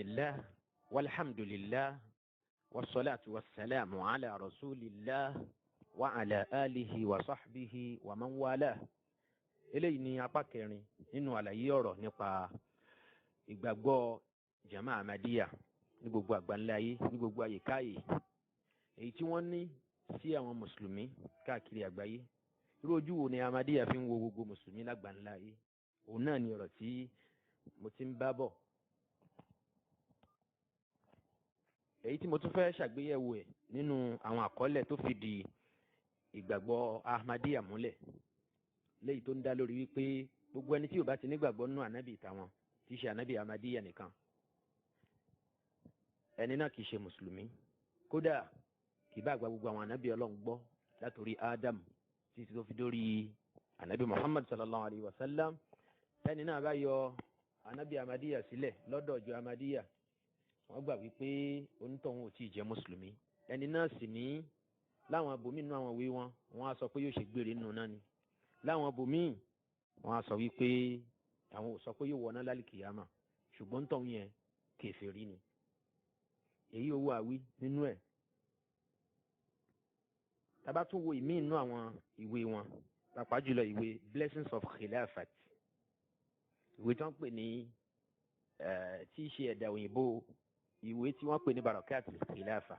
bismillah walhamdulillah wassalatu wassalamu ala rasulillah wa ala alihi wa sahbihi wa man wala. Eléyìí ni apá kẹrin nínú àlàyé ọ̀rọ̀ nípa ìgbàgbọ́ jama Ahmadiyya ní gbogbo àgbáńlá ayé, ní gbogbo àyíkáyé, èyí tí wọ́n ní sí àwọn mùsùlùmí káàkiri àgbáyé. Irú ojú wo ni Ahmadiyya fi ń wo gbogbo mùsùlùmí lágbàńlá ayé? Òun náà ni ọ̀rọ̀ tí mo ti ń bá bọ̀. Èyí tí mo tún fẹ́ ṣàgbéyẹ̀wò ẹ̀ nínú àwọn àkọọ́lẹ̀ tó fi di ìgbàgbọ́ Ahmadiyya múlẹ̀, léyìí tó ń dá lórí wípé gbogbo ẹni tí ò bá ti nígbàgbọ́ nínú ànábì tàwọn tí í ṣe ànábì Ahmadiyya nìkan, ẹni náà kì í ṣe mùsùlùmí. Kódà kì bá gba gbogbo àwọn ànábì Ọlọ́run gbọ́ látòrí Ádámù títí tó fi dórí ànábì Muhammad sallallahu alayhi wa sallam. Ẹni náà bá yọ ànábì Ahmadiyya sílẹ̀ lọ́dọ̀ ọjọ́ Ahmadiyya, wọ́n gbà wípé onítọ̀hún ò tíì jẹ́ mùsùlùmí. Ẹni náà sì ní láwọn abòmí nínú àwọn ìwé wọn, wọ́n á sọ pé yóò ṣe gbére nínú náà ni. Láwọn abòmí wọ́n á sọ wípé àwọn ò sọ pé yóò wọná lálìkìyámà, ṣùgbọ́n onítọ̀hún yẹn kèfèrí ni. Èyí owó àwí nínú ẹ̀. Tá bá tún wo ìmí nínú àwọn ìwé wọn, pàápàá jùlọ ìwé Blessings of Khilafat, ìwé tí wọ́n pè ní tí í ṣe ẹ̀dà òyìnbó ìwé tí wọ́n pè ní Barakat Khilafa,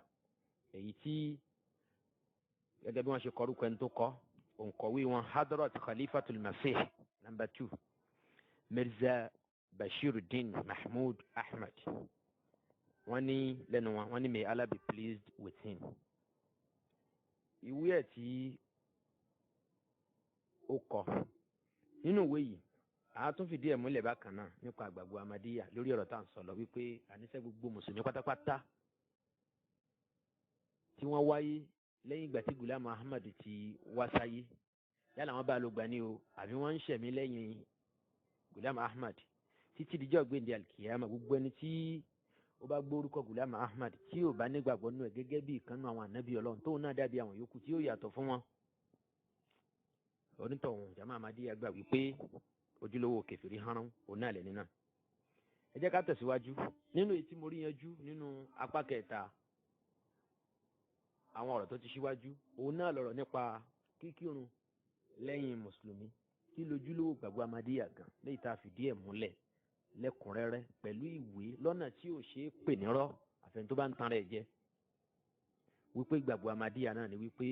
èyí tí gẹ́gẹ́ bí wọ́n ṣe kọrúkọ ẹni tó kọ, òǹkọ̀wé wọn Hadrat Khalifatul Masih number 2 Mirza Bashiruddin Mahmud Ahmad. Wọ́n ní lẹ́nu wọn, wọ́n ní may Allah be pleased with him. Ìwé ẹ̀ tí ó kọ nínú ìwé yìí, a tún fìdí ẹ̀ múlẹ̀ bákan náà nípa àgbàgbọ́ Ahmadiyya lórí ọ̀rọ̀ tá à ń sọ lọ wípé àníṣe gbogbo mùsùlùmí pátápátá tí wọ́n wáyé lẹ́yìn ìgbà tí Ghulam Ahmad ti wá sáyé, yálà wọ́n bá ló gbà ní o àbí wọ́n ń ṣẹ̀mí lẹ́yìn Ghulam Ahmad títí dijọ́ gbéǹde alkiyama, gbogbo ẹni tí ó bá gbórúkọ Ghulam Ahmad tí ò bá nígbàgbọ́ nínú ẹ̀ gẹ́gẹ́ bí ìkànnù àwọn ànábì Ọlọ́run tóun náà dàbí àwọn yòókù tí ó yàtọ̀ fún wọn, onítọ̀hún jama Ahmadiyya gbà wípé ojúlówó kèfèrí hánrán òun náà lẹ́ni náà. Ẹ jẹ́ ká tẹ̀síwájú nínú èyí tí mo rí yanjú nínú apá kẹta àwọn ọ̀rọ̀ tó ti ṣíwájú. Òun náà lọ̀rọ̀ nípa kíkírun lẹ́yìn mùsùlùmí, kí lójúlówó gbàgbọ́ Ahmadiyya gan, léyìí tá a fìdí ẹ̀ múlẹ̀ lẹ́kùnrẹ́rẹ́ pẹ̀lú ìwé lọ́nà tí ò ṣeé pè nírọ́ àfẹn tó bá ń tan rẹ̀ jẹ, wípé gbàgbọ́ Ahmadiyya náà ni wípé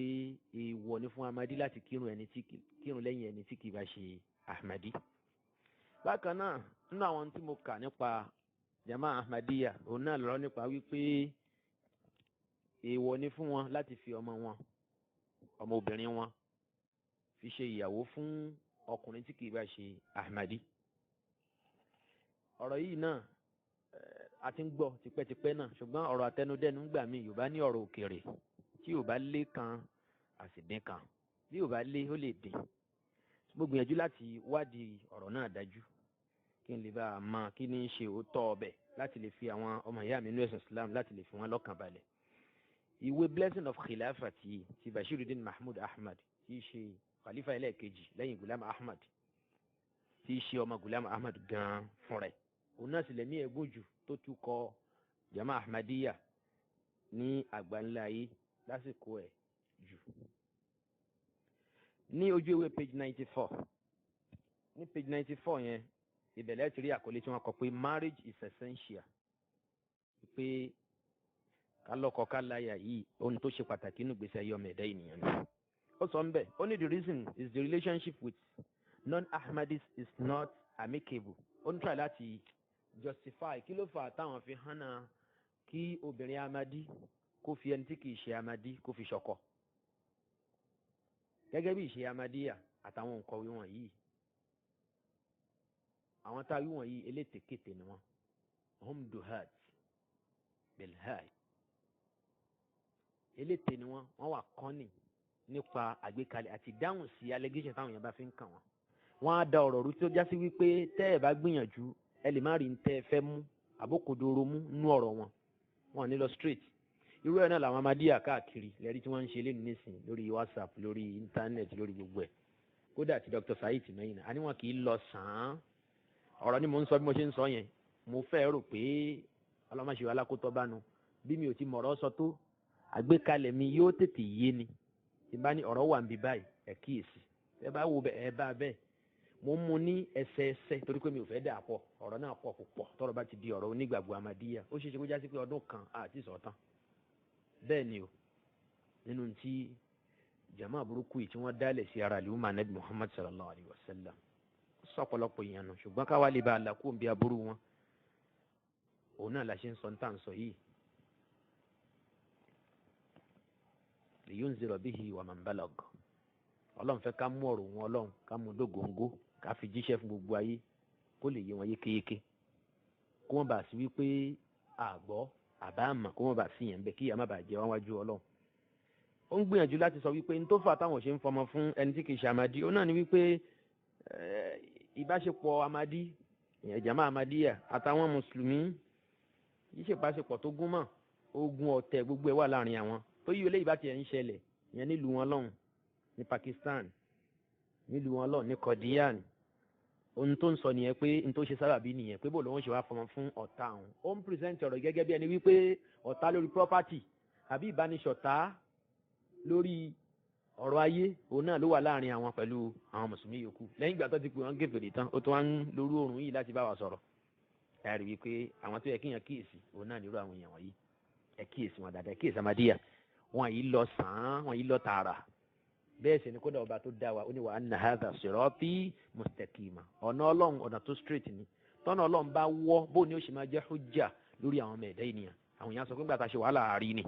èèwọ̀ ni fún Ahmadi láti kírun lẹ́yìn ẹni tí kì í bá ṣe Ahmadi. Bákan náà nínú àwọn tí mo kà nípa jama Ahmadiyya, òun náà lọ́rọ̀ nípa wípé èèwọ̀ ni fún wọn láti fi ọmọbìnrin wọn fi ṣe ìyàwó fún ọkùnrin tí kì í bá ṣe Ahmadi. Ọ̀rọ̀ yìí náà a ti ń gbọ́ tipẹ́tipẹ́ náà, ṣùgbọ́n ọ̀rọ̀ àtẹnudẹ́nu gbà mí Yorùbá ní ọ̀rọ̀ òkèèrè tí Yorùbá lé kan àsìdín kan, bí Yorùbá lé ó lè dín. Mo gbìyànjú láti wádìí ọ̀rọ̀ náà dájú kí n lè bá a mọ kí ní í ṣe òótọ́ ọbẹ̀, láti lè fi àwọn ọmọ ìyá mi nínú ẹ̀sìn Islam láti lè fi wọ́n lọ́kàn balẹ̀. Ìwé Blessing of Khilafat ti Bashiruddin Mahmud Ahmad tí í ṣe khalifa ẹlẹ́ẹ̀kejì lẹ́yìn Ghulam Ahmad, tí í ṣe ọmọ Ghulam Ahmad gan-an fún rẹ̀, òun náà sì lẹ́mí ẹ̀gún jù tó tún kọ jama Ahmadiyya ní àgbáńlá ayé lásìkò ẹ̀ jù. Ní ojú ewé page 94, ní page 94 yẹn ìbẹ̀lẹ̀ ti rí àkọlé tí wọ́n kọ pé marriage is essential, pé kálọ́kọ káláyà yìí ohun tó ṣe pàtàkì nínú ìgbésí ayé ọmọ ẹ̀dá ènìyàn ni. Ó sọ ń bẹ̀, only the reason is the relationship with non-Ahmadis is not amicable. Ó ń try láti justify kí ló fà táwọn fi hánà kí obìnrin Ahmadi kó fi ẹni tí kì í ṣe Ahmadi kó fi ṣọkọ. Gẹ́gẹ́ bí ìṣe Ahmadiyya àtàwọn òǹkọ̀wé wọn yìí, àwọn táwí wọn yìí elétekéte ni wọn, hum duhat bilhai, eléte ni wọn wà kọ́nì nípa àgbékalẹ̀ àti dáhùn sí allegation táwọn yẹn bá fi ń kàn wọn. Wọ́n á da ọ̀rọ̀ rú tí ó já sí wípé tẹ́ ẹ̀ bá gbìyànjú ẹ lè má rí ní tẹ́ ẹ fẹ́ mú àbókodoro mú nú ọ̀rọ̀ wọn, wọn ní lọ straight. Irú ẹ̀ náà làwọn Ahmadiyya káàkiri lẹ́rí tí wọ́n ń ṣe lé nísìn lórí WhatsApp, lórí íńtánẹ́ẹ̀tì, lórí gbogbo ẹ̀. Kódà tí Dr. Said mẹ́yìn náà, a ní wọn kì í lọ sàn án. Ọ̀rọ̀ ni mo ń sọ bí mo ṣe ń sọ yẹn, mo fẹ́ rò pé ọlọ́mọ ṣe wà lákòótọ́ bá nu bí mi ò ti mọ̀rọ̀ sọ tó àgbékalẹ̀ mi yóò tètè yé ni tí bá ní ọ̀rọ̀ wà ń bí báyìí ẹ kíyèsí ẹ bá wo ẹ bá bẹ́ẹ̀ mo mú ní ẹsẹẹsẹ torí pé mi ò fẹ́ dà pọ̀ ọ̀rọ̀ náà pọ̀ púpọ̀ tọ́rọ̀ bá ti di ọ̀rọ̀ onígbàgbọ́ Ahmadiyya ó ṣeé ṣe kó jásí pé ọdún kan àti sọ̀tàn bẹ́ẹ̀ ni o nínú tí jama burúkú yìí tí wọ́n dálẹ̀ sí ara àlùmọ́ anabi Muhammad sallallahu alayhi wa sallam sọ̀pọ̀lọpọ̀ ìyẹn nù ṣùgbọ́n káwá lè ba àlàkù bí aburú wọn òun náà la ṣe ń sọ ní tà ń sọ yìí liyunzira bihi wa man balag ọlọ́run fẹ́ ká mú ọ̀rọ̀ wọn ọlọ́run ká mú dógóńgó ká fi jíṣẹ́ fún gbogbo ayé kó lè yé wọn yékéyéké kó wọ́n bá sí wípé àgbọ́ àbáàmà kó wọ́n bá sí yẹn bẹ́ẹ̀ kí ìyá má bàa jẹ wọn wájú ọlọ́run. ó ń gbìyànjú láti sọ wípé n tó fà táwọn ṣe ń fọmọ fún ẹni tí kì í ṣe Ahmadi ó náà ni wípé ìbáṣepọ̀ Ahmadi ìyẹn jama Ahmadiyya àtàwọn mùsùlùmí yìí ṣe ìbáṣepọ̀ tó gún mọ́ ogun ọ̀tẹ̀ gbogbo ẹ̀ wà láàrin àwọn tó yí eléyìí bá tiẹ̀ ń ṣẹlẹ̀ ìyẹn nílùú wọn lọ́hùn ní Pakistan nílùú wọn lọ́hùn ní Kọ̀díyàn ohun tó ń sọ nìyẹn pé n tó ṣe sábàbí nìyẹn pé bó lòun ṣe wá fọmọ fún ọ̀tá àwọn ó ń present ọ̀rọ̀ gẹ́gẹ́ bí ẹni wípé ọ̀tá lórí property àbí ìbánisọ̀tá lórí ọ̀rọ̀ ayé òun náà ló wà láàrin àwọn pẹ̀lú àwọn mùsùlùmí yòókù lẹ́yìn ìgbà tó ti pè wọ́n gèfèrè tán ó tún wá ń lórí oòrùn yìí láti bá wa sọ̀rọ̀ ẹ rí wípé àwọn tó yẹ kéèyàn kíyèsí òun náà nírú àwọn èèyàn wọ̀nyí ẹ kíyèsí wọn dáadáa ẹ kíyèsí Ahmadiyya wọn yìí lọ sàn án wọn yìí lọ tààrà bẹ́ẹ̀ sì ni kódà ọba tó dá wa ó ní wa anna hadha sirati mustaqima ọ̀nà ọlọ́run ọ̀nà tó straight ni tọ́nà ọlọ́run bá wọ́ bó ni ó ṣe máa jẹ́ hujja lórí àwọn ọmọ ẹ̀dá ènìyàn àwọn èèyàn sọ pé gbàtà ṣe wàhálà àárí ni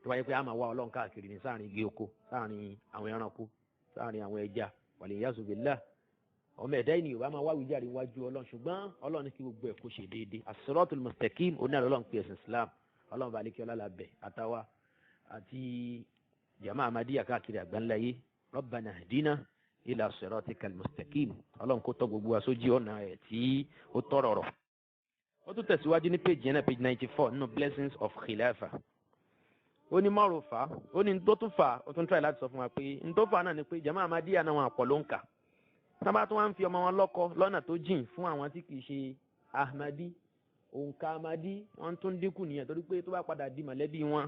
tó wáyé pé a máa wá ọlọ́run káàkiri ní sáàrin igi oko sáàrin àwọn ẹranko sáàrin àwọn ẹja wal-iyazu billah ọmọ ẹ̀dá ènìyàn bá máa wá wíjàre wájú ọlọ́run ṣùgbọ́n ọlọ́run ní kí gbogbo ẹ̀ kó ṣe déédéé as-siratul mustaqim oní àlọ́ ọlọ́run pé ẹ̀sìn Islam ọlọ́run bá lékè ọlá làbẹ̀ àtàwa àti jama Ahmadiyya káàkiri àgbáńláyé rabbana hdina ila siratikal mustaqim ọlọ́run kó tọ́ gbogbo wa sójú ọ̀nà ẹ̀ tí ó tọrọrọ. ó tún tẹ̀síwájú ní page yẹn náà page 94 nínú blessings of khilafa ó ní mọ́rò fà ó ní tó tún fà ó tún try láti sọ fún wa pé n tó fà náà ni pé jama Ahmadiyya náà wọn àpọ̀ ló ń kà sábà tó wá ń fi ọmọ wọn lọ́kọ lọ́nà tó jìn fún àwọn tí kì í ṣe Ahmadi òǹkà Ahmadi wọ́n tún dínkù nìyẹn torí pé tó bá padà di mọ̀lẹ́bí wọn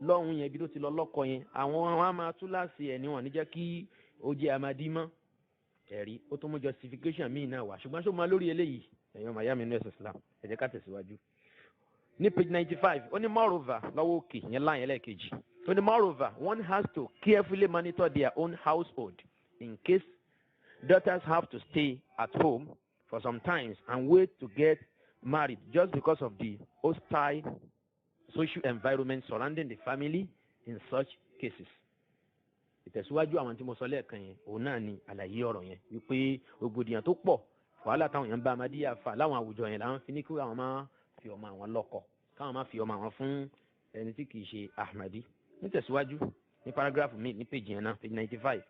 lọ́hùn yẹn bí tó ti lọ lọ́kọ yẹn àwọn wọn á máa tú láti ẹ̀ níwọ̀n níjẹ́ kí ó jẹ́ Ahmadi mọ́ ẹ̀rí ó tún mú justification míì náà wá ṣùgbọ́n ṣó máa lórí eléyìí ẹ̀yàn màyá mi ní ẹ̀sìn Islam ẹ jẹ́ ká tẹ̀síwájú. ní page 95 ó ní moreover lọ́wọ́ òkè yẹn láyẹn lẹ́ẹ̀kejì ó ní moreover one has to carefully monitor their own household in case daughters have to stay at home for some times and wait to get married just because of the hostile social environment surrounding the family in such cases. ìtẹ̀síwájú àwọn tí mo sọ lẹ́ẹ̀kan yẹn òun náà ni àlàyé ọ̀rọ̀ yẹn wípé rògbòdìyàn tó pọ̀ wàhálà táwọn èèyàn bá Ahmadiyya fà láwọn àwùjọ yẹn làwọn fi ní kí àwọn máa fi ọmọ àwọn lọ́kọ káwọn máa fi ọmọ àwọn fún ẹni tí kì í ṣe Ahmadi. nítẹ̀síwájú ní paragraph mi ní page yẹn náà page 95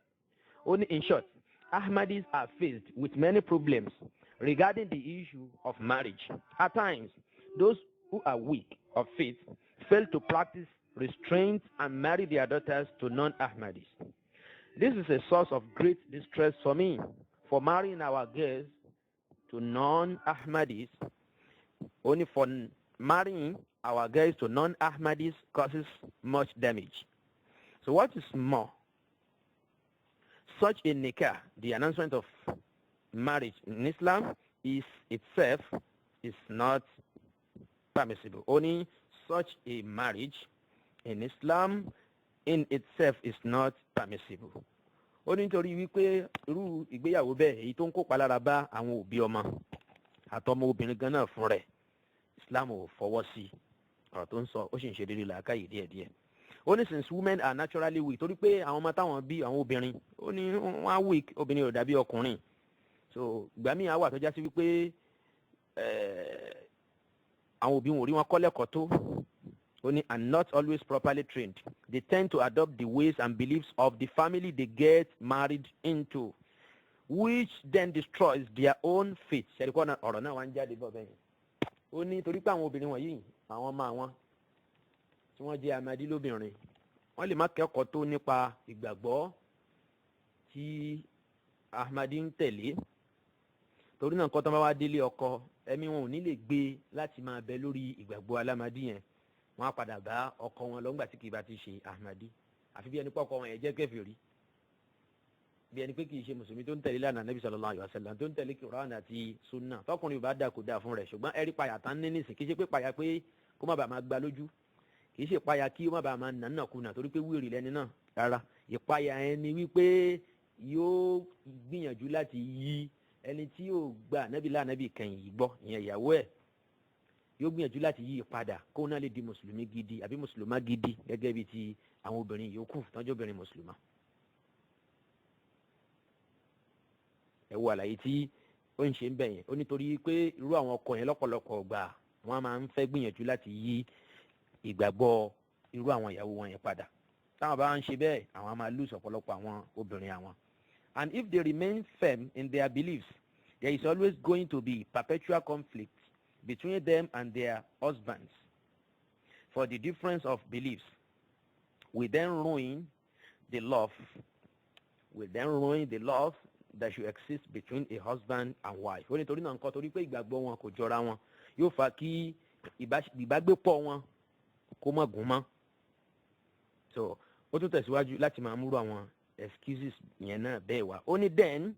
ó ní in short Ahmadis are faced with many problems regarding the issue of marriage. At times, those who are weak of faith fail to practice restraint and marry their daughters to non-Ahmadis. This is a source of great distress for me, for marrying our girls to non-Ahmadis, only for marrying our girls to non-Ahmadis causes much damage. So what is more, such a nikah, the announcement of marriage in Islam, is itself is not permissible. Only such a marriage in Islam in itself is not permissible. Ó ní nítorí wípé irú ìgbéyàwó bẹ́ẹ̀ èyí tó ń kópa lára bá àwọn òbí ọmọ àtọmọ obìnrin gan náà fún rẹ̀ Islam ò fọwọ́ sí ọ̀rọ̀ tó ń sọ ó sì ń ṣe déédéé làákàyè díẹ̀díẹ̀. Ó ní since women are naturally weak torí pé àwọn ọmọ táwọn bí àwọn obìnrin ó ní wọ́n á weak obìnrin ò dàbí ọkùnrin so ìgbà míì á wà tó já sí wípé àwọn òbí wọn ò rí wọn kọ́ lẹ́kọ̀ọ́ tó ó ní and not always properly trained they tend to adopt the ways and beliefs of the family they get married into which then destroys their own faith. ṣẹ̀ríkọ́ ọ̀rọ̀ náà wá ń jáde bọ̀ bẹ́yìn ó ní torí pé àwọn obìnrin wọ̀nyí àwọn ọmọ àwọn tí wọ́n jẹ́ Ahmadi lóbìnrin wọ́n lè má kẹ́kọ̀ọ́ tó nípa ìgbàgbọ́ tí Ahmadi ń tẹ̀lé torí náà nǹkan tó bá wá délé ọkọ ẹ̀mí wọn ò ní lè gbé láti máa bẹ lórí ìgbàgbọ́ alámàdí yẹn, wọ́n á padà bá ọkọ wọn lọ́ngbà tí kì í bá ti ṣe ahmadi, àfi bí ẹni pé ọkọ wọn yẹn jẹ́ kèfèrí, bí ẹni pé kì í ṣe mùsùlùmí tó ń tẹ̀lé lánàá Nabi sallallahu alaihi wasallam, tó ń tẹ̀lé Qur'an àti sunna. Tọkùnrin ò bá dà kó dà fún rẹ̀, ṣùgbọ́n ẹ̀rí payà tán ní nísìn, kì í ṣe pé payà pé kó má bàa máa gba lójú, kì í ṣe payà kí ó má bàa máa nànà kùnà torí pé wíìrì lẹ́ni náà, rárá. Ìpayà ẹni wípé yóò gbìyànjú láti yí ẹni tí yóò gba ànábì lánàbì kẹyìn yìí gbọ́, ìyẹn ìyàwó ẹ̀, yóò gbìyànjú láti yí padà kó náà lè di mùsùlùmí gidi àbí mùsùlùmá gidi gẹ́gẹ́ bíi ti àwọn obìnrin yòókù tọ́jú obìnrin mùsùlùmá. ẹ wo àlàyé tí ó ń ṣe ń bẹ̀ yẹn, ó nítorí pé irú àwọn ọkọ yẹn lọ́pọ̀lọpọ̀ gbà wọ́n máa ń fẹ́ gbìyànjú láti yí ìgbàgbọ́ irú àwọn ìyàwó wọn yẹn padà. Táwọn bá ń ṣe bẹ́ẹ̀, àwọn máa lose ọ̀pọ̀lọpọ̀ àwọn obìnrin àwọn. And if they remain firm in their beliefs, there is always going to be perpetual conflict between them and their husbands for the difference of beliefs. Will then ruin the love that should exist between a husband and wife. Ó ní torí náà nǹkan torí pé ìgbàgbọ́ wọn kò jọra wọn yóò fa kí ìbágbépọ̀ wọn kó má gún mọ́. So ó tún tẹ̀síwájú láti máa múrò àwọn excuses yẹn náà bẹ́ẹ̀ wá. Ó ní then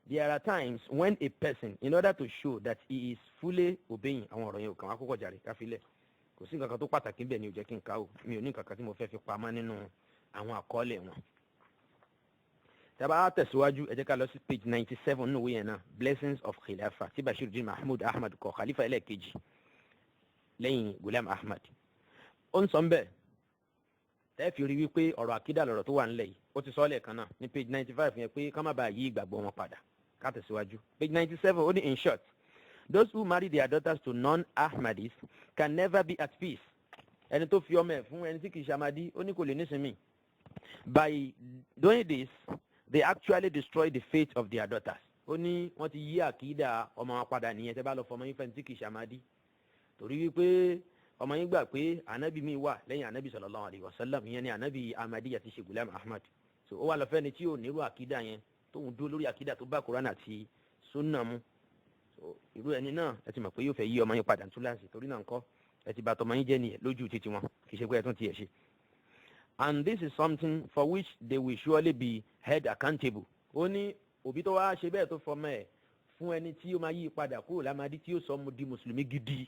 there are times when a person, in order to show that he is fully obeying, àwọn ọ̀rọ̀ yẹn ò kàn wá kókó jàre káfílẹ̀, kò sí nǹkan kan tó pàtàkì bẹ́ẹ̀ ni ò jẹ́ kí n ká o, mi ò ní nǹkan kan tí mo fẹ́ fi pamọ́ nínú àwọn àkọọ́lẹ̀ wọn. Tàbá tẹ̀síwájú ẹ jẹ́ ká lọ sí page 97 nínú ìwé yẹn náà, Blessings of Khilafa tí Bashiruddin Mahmud Ahmad kọ, khalifa ẹlẹ́ẹ̀kejì lẹ́yìn Ghulam Ahmad. Ó ń sọ ń bẹ̀ tẹ́ fi rí wípé ọ̀rọ̀ àkídà lọ̀rọ̀ tó wà ńlẹ̀ yìí, ó ti sọ lẹ́ẹ̀kan náà ní page 95 yẹn pé ká má bàa yí ìgbàgbọ́ wọn padà. Ká tẹ̀síwájú page 97, ó ní in short, those who marry their daughters to non-Ahmadis can never be at peace. Ẹni tó fi ọmọ ẹ̀ fún ẹni tí kì í ṣe Ahmadi, ó ní kò lè nísinmi. By doing this, they actually destroy the faith of their daughters. Ó ní wọ́n ti yí àkídà ọmọ wọn padà nìyẹn tẹ́ bá lọ fọmọ yín fẹ́ni tí kì í ṣe Ahmadi. Torí wípé ọmọ yín gbà pé ànábì mi wà lẹ́yìn ànábì sallallahu alaihi wasallam, ìyẹn ni ànábì Ahmadiyya ti ṣe Ghulam Ahmad. So ó wà lọ fẹ́ni tí ò nírú àkídà yẹn, tóun dúró lórí àkídà tó bá Kùránì àti Sunnah mu. So irú ẹni náà ẹ ti mọ̀ pé yóò fẹ́ yí ọmọ yín padà túláàsì, torí náà ńkọ́ ẹ ti bà tọmọ yín jẹ́ nìyẹn lójú títí wọn, kì í ṣe pé ẹ tún tiẹ̀ ṣe. And this is something for which they will surely be held accountable. Ó ní òbí tó wá ṣe bẹ́ẹ̀ tó fọmọ ẹ̀ fún ẹni tí ó máa yí padà kúrò lámàdí tí ó sọ mu di mùsùlùmí gidi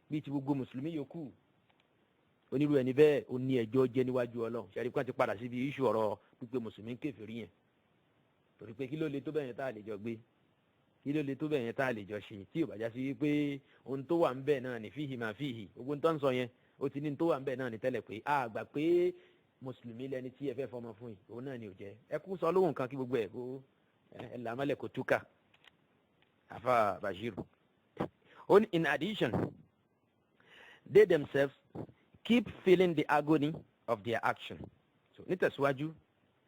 bíi ti gbogbo mùsùlùmí yòókù. Onírú ẹni bẹ́ẹ̀ ó ní ẹjọ́ jẹ́ níwájú Ọlọ́run. Ṣẹ́rí kan ti padà síbi iṣu ọ̀rọ̀ pípé mùsùlùmí kèfèrí yẹn. Torí pé kí ló le tó bẹ́ẹ̀ yẹn tá a lè jọ gbé, kí ló le tó bẹ́ẹ̀ yẹn tá a lè jọ ṣe tí ò bá já sí wípé ohun tó wà ń bẹ̀ náà ní fíhì máa fíhì, gbogbo ń tọ́ ń sọ yẹn ó ti ní tó wà ń bẹ̀ náà ní tẹ́lẹ̀ pé a gbà pé mùsùlùmí lẹni tí ẹ fẹ́ fọmọ fún yìí, òun náà ni ò jẹ́. Ẹ kú sọ lóhùn kan kí gbogbo ẹ̀ kó ẹ làmọ́lẹ̀ kó túkà. Afa Bashiru. In addition, they themselves keep feeling the agony of their action. So nítẹ̀síwájú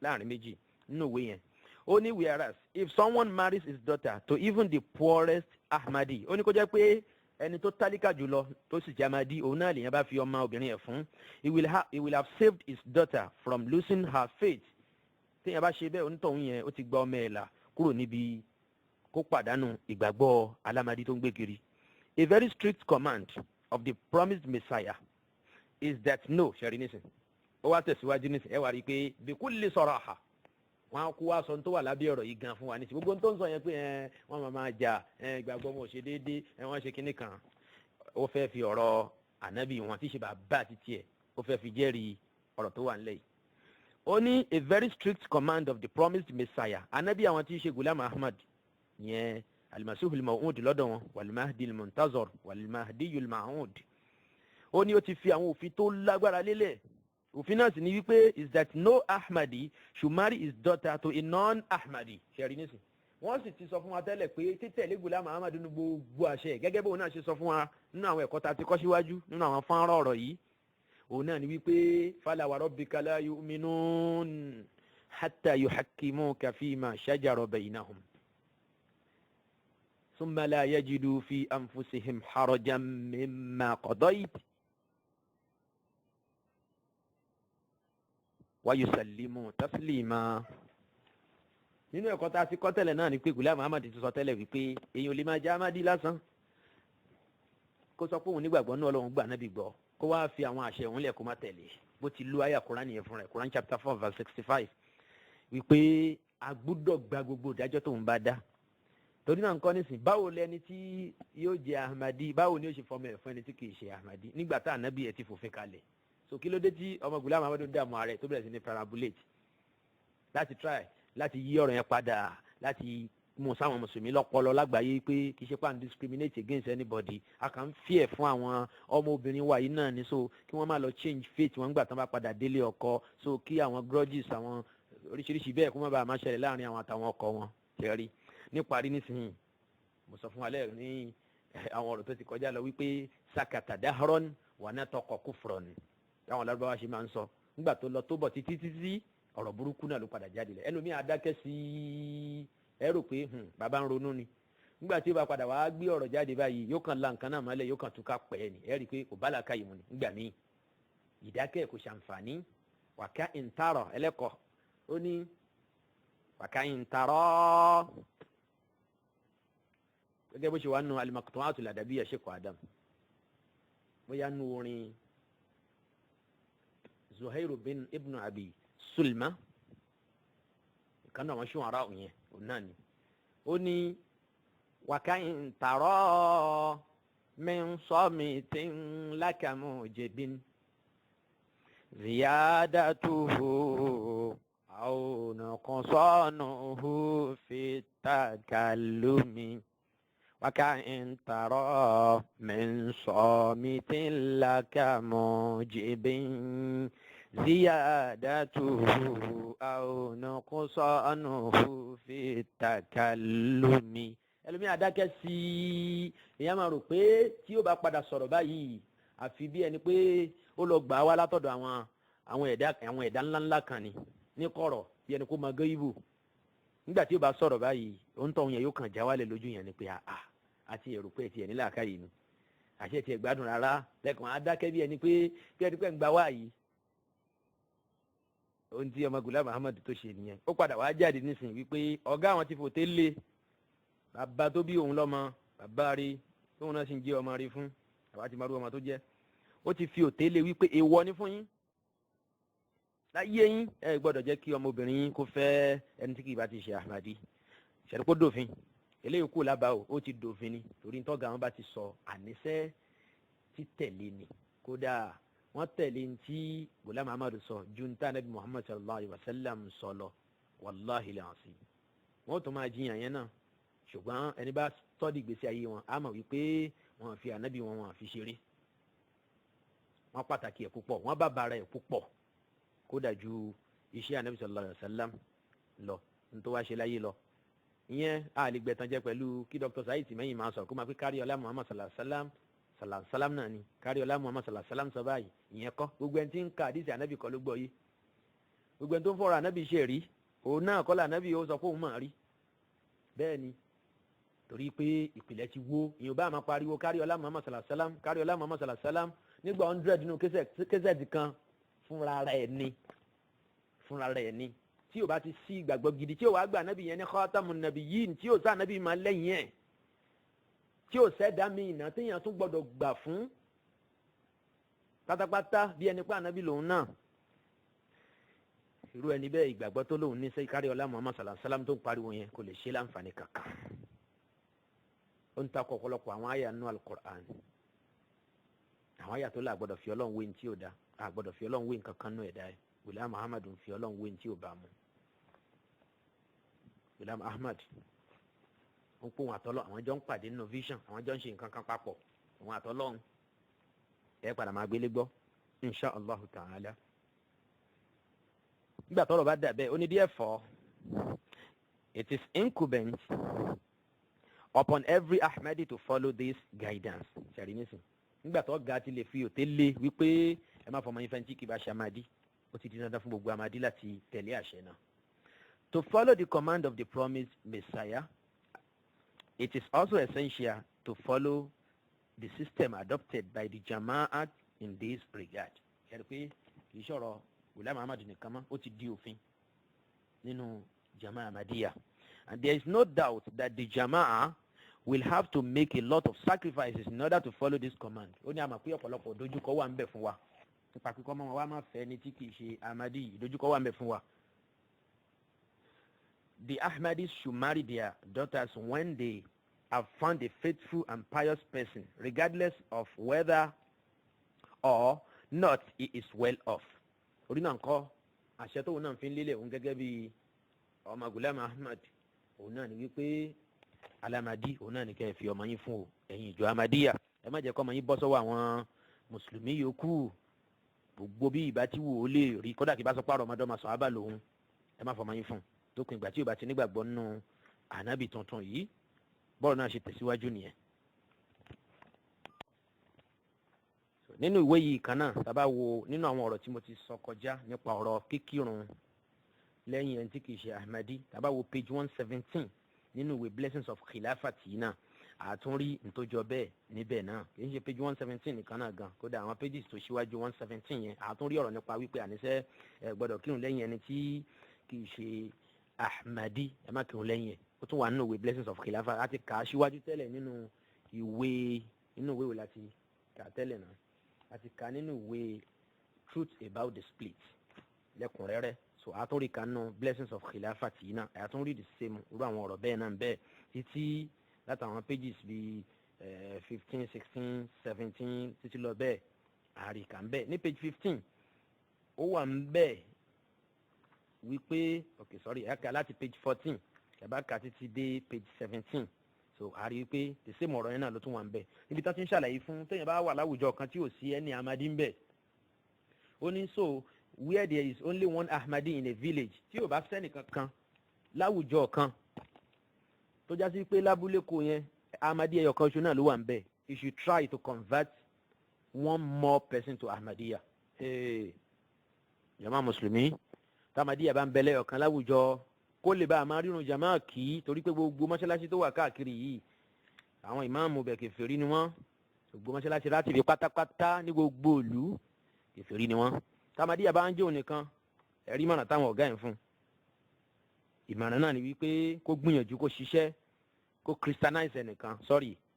láàrin méjì nínú ìwé yẹn. Ó ní whereas if someone marries his daughter to even the poorest Ahmadi, ó ní kó jẹ́ pé ẹni tó tálíkà jùlọ tó sì jẹ́ Ahmadi, òun náà lèyàn bá fi ọmọ obìnrin ẹ̀ fún, he will have saved his daughter from losing her faith. Téèyàn bá ṣe bẹ́ẹ̀ onítọ̀hún yẹn ó ti gba ọmọ ẹ̀ là kúrò níbi kó pàdánù ìgbàgbọ́ alámàdí tó ń gbé kiri. A very strict command of the promised Messiah is that no, ṣẹ̀rí nísìn ó wá tẹ̀síwájú nísìn ẹ wá rí i pé bikulli saraha wọn á kó wá sọ tó wà lábẹ́ ọ̀rọ̀ yìí gan fún wa nísìn gbogbo tó ń sọ yẹn pé wọ́n máa jà ìgbàgbọ́ wọn ò ṣe déédéé wọ́n ṣe kinní kan, ó fẹ́ fi ọ̀rọ̀ ànábì wọn tí ṣe bàbá àti tiẹ̀ ó fẹ́ fi jẹ́rìí ọ̀rọ̀ tó wà ńlẹ̀ yìí. Ó ní a very strict command of the promised Messiah, ànábì àwọn tí ṣe Ghulam Ahmad yẹn al-Masih al-Maw'ud lọ́dọ̀ wọn wal-Mahdi al-Muntazar wal-Mahdi al-Ma'ud. Ó ní ó ti fi àwọn òfin tó lágbára lélẹ̀. Òfin náà sì ní wípé is that no Ahmadi should marry his daughter to a non-Ahmadi. Ṣẹ̀rí nísìn wọ́n sì ti sọ fún wa tẹ́lẹ̀ pé títẹ̀lé Ghulam Ahmad nínú gbogbo àṣẹ gẹ́gẹ́ bóun náà ṣe sọ fún wa nínú àwọn ẹ̀kọ́ tá a ti kọ́ síwájú nínú àwọn fọ́nrán ọ̀rọ̀ yìí. Òun náà ní wípé fala wa rabbika la yu'minun hatta yuhakkimuka fima shajara baynahum thumma la yajidu fi anfusihim harajan mimma qadayt wa yusallimu taslima. Nínú ẹ̀kọ́ tá a ti kọ́ tẹ́lẹ̀ náà ni pé Ghulam Ahmad ti sọ tẹ́lẹ̀ wípé èèyàn lè máa jẹ́ Ahmadi lásán kó sọ pé òun nígbàgbọ́ ní Ọlọ́run gbà nábì gbọ́ kó wá fi àwọn àṣẹ òun lẹ̀ kó má tẹ̀lé bó ti lu àyà Kùránì yẹn fún rẹ̀ Kùránì chapter 4 verse 65 wípé a gbọ́dọ̀ gba gbogbo ìdájọ́ tóun bá dá torí náà nǹkan nísìn báwo lẹni tí yóò jẹ Ahmadi báwo ni yóò ṣe fọmọ ẹ̀ fún ẹni tí kìí ṣe Ahmadi nígbà tá ànábì ẹ̀ ti fòfin kalẹ̀ so kí ló dé tí ọmọ Ghulam Ahmadu dààmú ààrẹ tó bẹ̀rẹ̀ sí ní parabulate láti try láti yí ọ̀rọ̀ yẹn padà láti mú sáwọn mùsùlùmí lọ́pọlọ lágbàáyé pé kì í ṣe pa n discriminate against anybody a kàn ń fear fún àwọn ọmọ obìnrin wa yìí náà ni so kí wọ́n má lọ change faith wọn gbà tán bá padà délé ọkọ so kí àwọn grudges àwọn oríṣiríṣi bẹ́ẹ̀ kó má bàa má ṣẹlẹ̀ láàrin àwọn àtàwọn ọkọ wọn tẹ̀rí níparí nísìnyí mo sọ fún wa lẹ́yìn ní àwọn ọ̀rọ̀ tó ti kọjá lọ wípé sakata dahron wà náà tọkọ kufron táwọn Lárúbáwá ṣe máa ń sọ nígbà tó lọ tó bọ̀ títí ọ̀rọ̀ burúkú náà ló padà jáde lẹ̀ ẹlòmíì adákẹ́ sí ẹ rò pé bàbá ń ronú ni nígbà tí ó bá padà wàá gbé ọ̀rọ̀ jáde báyìí yóò kàn la nǹkan náà mọ́lẹ̀ yóò kàn túká pẹ́ ni ẹ rí i pé kò bá làákà yìí mu ni nígbà míì ìdákẹ́ kò ṣàǹfààní wàká ìntàrọ̀ ẹlẹ́kọ̀ọ́ ó ní wàká ìntàrọ̀ gẹ́gẹ́ bó ṣe wà nù al-Maqtu'atul Adabiyya Sheikh Adam bóyá nù orin Zuhairu bin Ibn Abi Sulma kan náà wọ́n ṣùn ara òun yẹn òun náà ni ó ní wàkàyìn tààrọ́ min samitin laka mujibin ziyadatuhu aw nuqsanuhu fi takallumi wàkàyìn tààrọ́ min samitin laka mujibin ziyadatuhu aw nuqsanuhu fi takallumi ẹlòmí adákẹ́ sí èèyàn máa rò pé tí ó bá padà sọ̀rọ̀ báyìí àfi bí ẹni pé ó lọ gbà wá látọ̀dọ̀ àwọn ẹ̀dá ńláńlá kan ni ní kọ̀rọ̀ bí ẹni kó máa gé ibù nígbà tí ó bá sọ̀rọ̀ báyìí òun tọ̀ yẹn yóò kàn já wálẹ̀ lójú yẹn ni pé àti èrò pé tiẹ̀ nílà káyìí ni àṣẹ tiẹ̀ gbádùn rárá lẹ́kàn adákẹ́ bí ẹni pé ń gbà wá yìí ohun tí ọmọ Ghulam Ahmadu tó ṣe nìyẹn ó padà wá jáde nísìnyí wípé ọ̀gá àwọn ti fòté lé bàbá tó bí òun lọ́mọ bàbá rí tóun náà sì ń jẹ́ ọmọ rí fún àwa ti máa rú ọmọ tó jẹ́ ó ti fi òté lé wípé èèwọ̀ ni fún yín láyé yín ẹ gbọ́dọ̀ jẹ́ kí ọmọbìnrin yín kó fẹ́ ẹni tí kì í bá ti ṣe Ahmadi ṣẹ̀rí kó dòfin eléyìí kú lábàá ó ti dòfin ni torí tọ́gà wọn bá ti sọ àníṣẹ́ títẹ̀lé ni kódà wọ́n tẹ̀lé tí Ghulam Ahmadu sọ ju ní tànàbí Muhammad sallallahu alayhi wa sallam sọ lọ wàláhi làásì wọ́n tún máa jiyàn yẹn náà ṣùgbọ́n ẹni bá tọ́dí ìgbésí ayé wọn á mọ̀ wípé wọ́n fi ànábì wọn fi ṣeré wọ́n pàtàkì ẹ̀ púpọ̀ wọ́n bàbàrà ẹ̀ púpọ̀ kódà ju iṣẹ́ ànábì sallallahu alayhi wa sallam lọ nítorí wá ṣe láyé lọ ìyẹn a lè gbẹ̀tàn jẹ pẹ̀lú kí Dr. Saheed Tìmẹ́yìn máa sọ kó máa fi kárí ọlá Muhammad sallallahu alayhi wa sallam salam náà ni kárí ọlá Muhammad salam sọ báyìí ìyẹn kọ́ gbogbo ẹni tí ń ka àdìsí ànábì kọ́ ló gbọ́ yé gbogbo ẹni tó ń fọ̀rọ̀ ànábì ṣe rí òun náà kọ́ lànábì ó sọ pé òun máa rí bẹ́ẹ̀ ni torí pé ìpìlẹ̀ ti wó ìyẹn bá máa pariwo kárí ọlá Muhammad salam kárí ọlá Muhammad salam nígbà 100 nínú kẹsẹ̀tì kan fúnra rẹ̀ ni tí o bá ti sí ìgbàgbọ́ gidi tí o wá gbà ànábì yẹn ní khatamun nabiyyin tí o sá ànábì máa lẹ́yìn ẹ̀ tí ó sẹ́dá mi ìná téèyàn tún gbọ́dọ̀ gbà fún pátápátá bí ẹni pé ànábì lòun náà irú ẹni bẹ́ẹ̀ ìgbàgbọ́ tó lòun ní sẹ́ kárí ọlá Muhammad sallallahu alaihi wasallam tó ń pariwo yẹn kò lè ṣe láǹfààní kankan ó ń takò ọ̀pọ̀lọpọ̀ àwọn àyà nínú al-Qur'an àwọn àyà tó là gbọ́dọ̀ fi Ọlọ́run wé ní tí ò dá àgbọ́dọ̀ fi Ọlọ́run wé nǹkan kan nú ẹ̀dá ẹ̀ Ghulam Ahmad ń fi Ọlọ́run wé ní tí ò bá mu Ghulam Ahmad ń pò wọn àtọ́lọ́ àwọn jọ ń pàdé nínú vision àwọn jọ ń ṣe nǹkan kan papọ̀ wọn àtọ́lọ́run ẹ padà máa gbélé gbọ́ insha Allah ta'ala nígbà tọ́rọ̀ bá dà bẹ́ẹ̀ ó ní therefore it is incumbent upon every Ahmadi to follow this guidance ṣàrí nísìn nígbà tó ga ti lè fi òté lé wípé ẹ má fọmọ yín fẹ́ntì kì bá ṣe Ahmadi ó ti di dandan fún gbogbo Ahmadi láti tẹ̀lé àṣẹ náà to follow the command of the promised Messiah. It is also essential to follow the system adopted by the Jama'at in this regard. Ṣé pé kì í ṣọ̀rọ̀ Ghulam Ahmad nìkan mọ́ ó ti di òfin nínú Jama'a Ahmadiyya. And there is no doubt that the Jama'a will have to make a lot of sacrifices in order to follow this command. Ó ní àmọ́ pé ọ̀pọ̀lọpọ̀ ìdojúkọ wà ń bẹ fún wa nípa kíkọ́ mọ́ wa máa fẹ́ ní tí kìí ṣe Ahmadi, ìdojúkọ wà ń bẹ fún wa. The Ahmadis should marry their daughters when they have found a faithful and pious person, regardless of whether or not he is well off. Orí náà ńkọ́ àṣẹ tóun náà fi ń lélẹ̀ òun gẹ́gẹ́ bí ọmọ Ghulam Ahmad òun náà ní wípé alamadi òun náà ní kẹ́ ẹ fi ọmọ yín fún o ẹ̀yin ìjọ Ahmadiyya ẹ má jẹ́ kọ́ ọmọ yín bọ́ sọ́wọ́ àwọn mùsùlùmí yòókù gbogbo bí ìbá tí wò ó lè rí kódà kí bá sọ pààrọ̀ ọmọdé ọmọ sàn ábà lòun ẹ má fọmọ yín fún lópin ìgbà tí ò bá ti nígbàgbọ́ nínú ànábì tuntun yìí bọ́ọ̀lù náà ṣe tẹ̀síwájú nìyẹn. nínú ìwé yìí kan náà tá bá wo nínú àwọn ọ̀rọ̀ tí mo ti sọ kọjá nípa ọ̀rọ̀ kíkírun lẹ́yìn ẹni tí kìí ṣe Ahmadi tá bá wo page 117 nínú ìwé blessings of khilafat yìí náà àtúnrí ntòjọ bẹ́ẹ̀ níbẹ̀ náà kì í ṣe page 117 nìkan náà gan kódà àwọn pages tó ṣíwájú 117 yẹn àtúnrí ọ̀rọ̀ nípa wípé àníṣe gbọ́dọ̀ kírun lẹ́yìn ẹni tí kìí ṣe Ahmadi ẹ má kírun lẹ́yìn ẹ̀ ó tún wà nínú ìwé blessings of khilafat àti kà á síwájú tẹ́lẹ̀ nínú ìwé láti kà á tẹ́lẹ̀ náà àti kà á nínú ìwé truth about the split lẹ́kùnrẹ́rẹ́ so àtúnrí kan nínú blessings of khilafat yìí náà àtúnrí the same irú àwọn ọ̀rọ̀ bẹ́ẹ̀ náà bẹ́ẹ̀ títí látàwọn pages bíi 15 16 17 títí lọ bẹ́ẹ̀ àríkà ń bẹ́ẹ̀ ní page 15 ó wà ń bẹ́ẹ̀ wípé okay sorry ẹ̀ka láti page 14 ẹ̀bá kà títí dé page 17 so àrí wípé the same ọ̀rọ̀ yẹn náà ló tún wà ń bẹ́ẹ̀ níbi tí wọ́n ti ń ṣàlàyé fún téèyàn bá wà láwùjọ kan tí ò sí ẹni Ahmadi ń bẹ̀ ó ní so where there is only one Ahmadi in a village tí ò bá sẹ́nì kankan láwùjọ kan tó já sí pé lábúlé kò yẹn Ahmadiyya ẹyọ kan ṣoṣo náà ló wà ń bẹ̀ you should try to convert one more person to Ahmadiyya. Jama Musulumi tí Ahmadiyya bá ń bẹ lẹ́yọ̀ kan láwùjọ kó lè bá a máa rírun jama kì í torí pé gbogbo mọ́ṣáláṣí tó wà káàkiri yìí àwọn ìmáàmù bẹ̀ kèfèrí ni wọ́n gbogbo mọ́ṣáláṣí láti fi pátápátá ní gbogbo ìlú kèfèrí ni wọ́n tí Ahmadiyya bá ń jẹ́ òun nìkan ẹ̀rí mọ̀nà táwọn ọ̀gá ẹ̀ ń fún ìmọ̀ràn náà ni wípé kó gbìyànjú kó ṣiṣẹ́ kó christianize ẹnìkan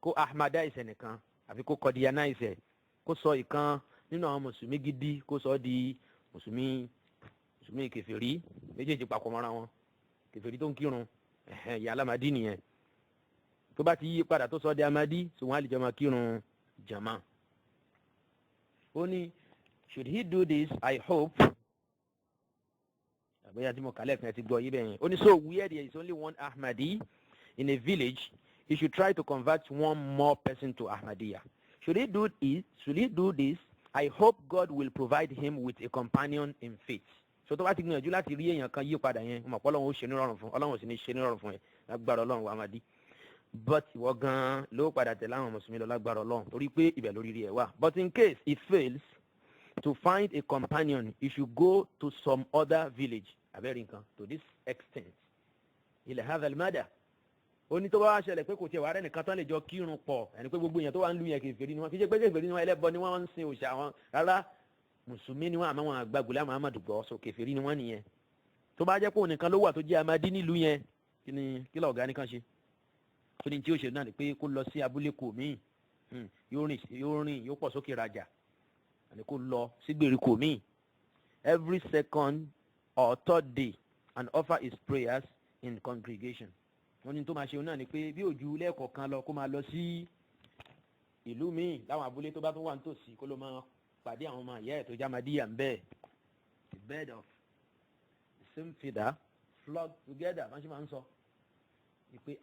kó ahmadize ẹnìkan àfi kó kọdianize kó sọ ìkan nínú àwọn mùsùlùmí gidi kó sọ di mùsùlùmí kèfèrí méjèèjì papọ̀ mọ́ra wọn kèfèrí tó ń kírun ìyá alámàdí nìyẹn tó bá ti yí padà tó sọ di amadi tí wọ́n á lè jọ máa kírun jama. ó ní should he do this I hope àbẹ́yà tí mo kàlẹ́ kan ti gbọ́ yí bẹ́ẹ̀ yẹn ó ní so where there is only one Ahmadi in a village he should try to convert one more person to Ahmadiyya. Should he do this I hope God will provide him with a companion in faith. So tó bá ti gbìyànjú láti rí èèyàn kan yí padà yẹn mo mọ̀ pé Ọlọ́run ó ṣe ní rọrùn fún Ọlọ́run ó sì ní ṣe ní rọrùn fún ẹ lágbára Ọlọ́run Ahmadi but ìwọ gan ló padà tẹ̀lé àwọn mùsùlùmí lọ lágbára Ọlọ́run torí pé ibẹ̀ lórí rí ẹ wà but in case it fails to find a companion you should go to some other village abẹ́rẹ́ nǹkan to this extent ilẹ̀ havel mada ó ní tó bá wá ṣẹlẹ̀ pé kò tiẹ̀ wá rẹ́ nìkan tán lè jọ kírun pọ̀ ẹni pé gbogbo èèyàn tó wà ń lu yẹn kèfèrí ni wọ́n fi ṣe pé kèfèrí ni wọ́n ẹlẹ́bọ ni wọ́n ń sin òòṣà wọn rárá mùsùlùmí ni wọ́n àmọ́ wọn àgbà Ghulam Ahmad gbọ́ so kèfèrí ni wọ́n nìyẹn tó bá jẹ́ pé òun nìkan ló wà tó jẹ́ Ahmadi nílùú yẹn kí ló ọ̀gá nìkan ṣe tó ní tí ó ṣe náà ni pé kó lọ sí abúlé kò míì yóò rìn yóò pọ̀ sókè rajà àní kó lọ sí gbèríko míì every second or third day and offer his prayers in congregation. wọ́n ní tó máa ṣe náà ni pé bí òjú lẹ́ẹ̀kọ̀ọ̀kan lọ kó máa lọ sí ìlú míì láwọn abúlé tó bá tún wà nítòsí kó ló máa pàdé àwọn ọmọ ìyá ẹ̀ tó jẹ́ Ahmadiyya ń bẹ́ẹ̀. the bed of the same feather flock together wọ́n ṣe máa ń sọ pé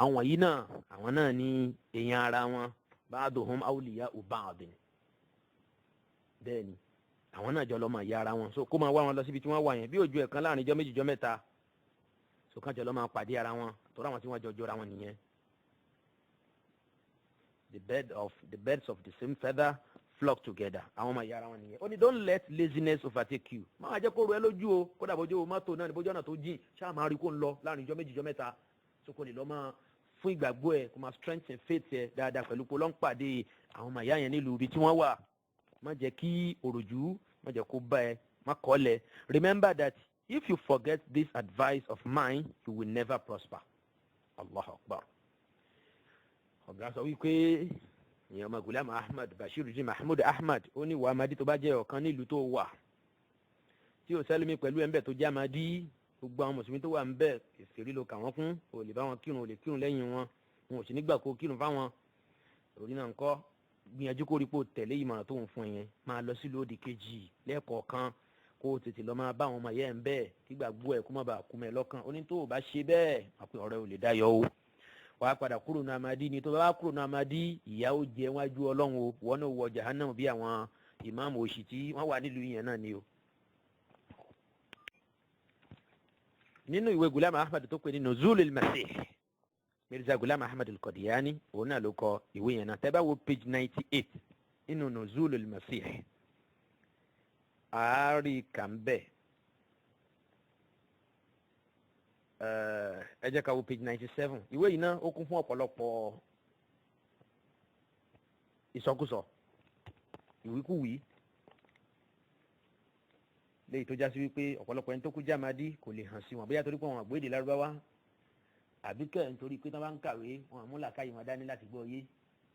àwọn yìí náà àwọn náà ní èèyàn ara wọn ba'duhum awliya'u ba'd bẹ́ẹ̀ ni àwọn náà jọ lọ́mọ ìyá ara wọn so kó máa wá wọn lọ síbi tí wọ́n wà yẹn bí òjú ẹ̀kan láàrin ijọ́ méjì ijọ́ mẹ́ta so kàn jọ lọ́ máa pàdé ara wọn torí àwọn tí wọ́n jọ jọra wọn nìyẹn. the birds of the same feather flock together àwọn ọmọ ìyá ara wọn nìyẹn. ó ní don't let laziness overtake you máa jẹ́ kó ru ẹ lójú o kódà bójú o mọ́tò náà ní bójú ọ̀nà tó jìn ṣáà máa rí kó ń lọ láàrin ijọ́ méjì ijọ́ mẹ́ta so kò lè lọ́ máa fún ìgbàgbọ́ ẹ kó máa strengthen faith ẹ dáadáa pẹ̀lú kó lọ́n pàdé àwọn ọmọ ìyá yẹn nílùú ibi tí wọ́n wà má jẹ́ kí òròjú má jẹ́ kó bá ẹ má kọ́lẹ̀. Remember that if you forget this advice of mine you will never prosper. Allahu Akbar. ọ̀gá sọ wípé ìyẹn ọmọ Ghulam Ahmad Bashiruddin Mahmud Ahmad ó ní ìwà Ahmadi tó bá jẹ́ ọ̀kan nílùú tó wà tí ò sẹ́lómi pẹ̀lú ẹ̀ ń bẹ̀ tó jẹ́ Ahmadi gbogbo àwọn mùsùlùmí tó wà ń bẹ̀ ìṣèrí ló kà wọ́n kún ò lè bá wọn kírun ò lè kírun lẹ́yìn wọn wọn ò sì nígbà kó kírun fáwọn òrí náà ń kọ́ gbìyànjú kó rí pò tẹ̀lé ìmọ̀ràn tó ń fún ẹ yẹn máa lọ sí lóde kejì lẹ́ẹ̀kọ̀ọ̀kan kó o tètè lọ máa bá àwọn ọmọ yẹn ń bẹ́ẹ̀ kí gbàgbọ́ ẹ̀ kó má bàa kú mẹ́ lọ́kàn ó ní tó o bá ṣe bẹ́ẹ̀ àpè ọ̀rẹ́ ò lè dá yọ o wàá padà kúrò ní Ahmadi ni tó bá kúrò ní Ahmadi ìyà ó jẹ wájú Ọlọ́run o wọn náà wọ jahannam bí àwọn ìmáàmù òṣì tí wọ́n wà nílùú yẹn náà ni o. nínú ìwé Ghulam Ahmad tó pè ní Nuzulul Masih Mirza Ghulam Ahmad al-Qadiani òun náà ló kọ ìwé yẹn náà tẹ́ bá wo page 98 nínú Nuzulul Masih àárí kàmbẹ́ ẹ jẹ́ ká wo page 97 ìwé yìí náà ó kún fún ọ̀pọ̀lọpọ̀ ìsọkúsọ ìwíkúwí léyìí tó já sí wípé ọ̀pọ̀lọpọ̀ ẹni tó kú jámadí kò lè hàn sí wọn bóyá torí pé wọn àgbéde lárúbáwá àbí kẹ́ nítorí pé tí wọ́n bá ń kàwé wọn àmúlà káyìí wọn dání láti gbọ́ yé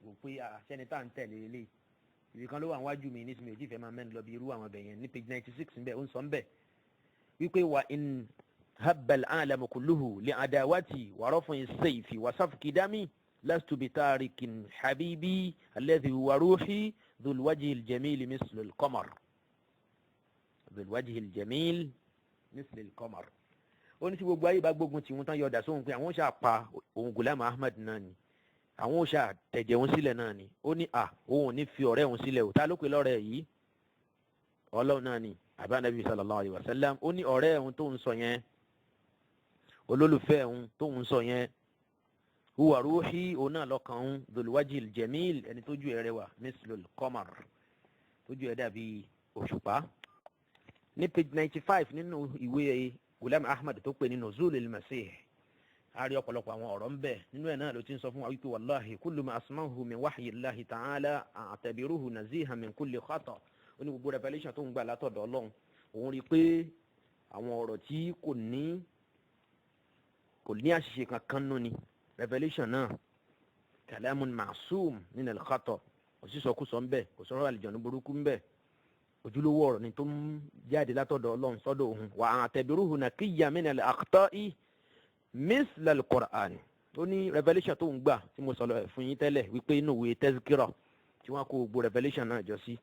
wò pé àṣẹni tá à ń tẹ̀lé lélẹ̀ ìwé kan ló wà níwájú mi ní sinmi òjì ìfẹ́ máa mẹ́nu lọ bí irú àwọn ọbẹ̀ yẹn ní page 96 ń bẹ̀ ó ń sọ ń bẹ̀ wípé wà in habbal alamu kulluhu li adawati wa raf'i sayfi wa safki dami lastu bitarikin habibi alladhi huwa ruhi dhul wajhi al-jamil misl al-qamar dhul wajhi al-jamil misl al-qamar ó ní tí gbogbo ayé bá gbógun tí wọ́n tán yọ̀dà sóhun pé àwọn ò ṣáà pa òun Ghulam Ahmad náà ni àwọn ò ṣáà tẹ̀jẹ̀ òun sílẹ̀ náà ni ó ní òun ò ní fi ọ̀rẹ́ òun sílẹ̀ ò ta ló pe lọ́rẹ́ yìí Ọlọ́run náà ni àbá Nabi sallallahu alayhi wa sallam ó ní ọ̀rẹ́ òun tó ń sọ yẹn olólùfẹ́ òun tó ń sọ yẹn huwa ruhi òun náà lọ́kàn òun dhul wajhil jamil ẹni tójú ẹ̀ rẹwà mislul qamar tójú ẹ̀ dàbí òṣùpá. ní page 95 nínú ìwé Ghulam Ahmad tó pè ní Nuzulul Masih a rí ọ̀pọ̀lọpọ̀ àwọn ọ̀rọ̀ ń bẹ nínú ẹ̀ náà ló ti ń sọ fún wa wípé wallahi kullu ma asma'uhu min wahyillahi ta'ala a'tabiruhu nazihan min kulli khata ó ní gbogbo revelation tó ń gbà látọ̀dọ̀ Ọlọ́run òun rí i pé àwọn ọ̀rọ̀ tí kò ní àṣìṣe kankan nù ni revelation náà kalamun ma'sum min al-khata kò sí sọkúsọ ń bẹ kò sọ̀rọ̀ àlìjọ̀nù burúkú ń bẹ ojúlówó ọ̀rọ̀ ni tó ń jáde látọ̀dọ̀ Ọlọ́run sọ́dọ̀ òun wa a'tabiruhu naqiyyan min al-akhta'i misl al-Qur'an ó ní revelation tó ń gbà tí mo sọ̀rọ̀ fún yín tẹ́lẹ̀ wípé inú ìwé tazkira tí wọ́n kó gbogbo revelation náà jọ sí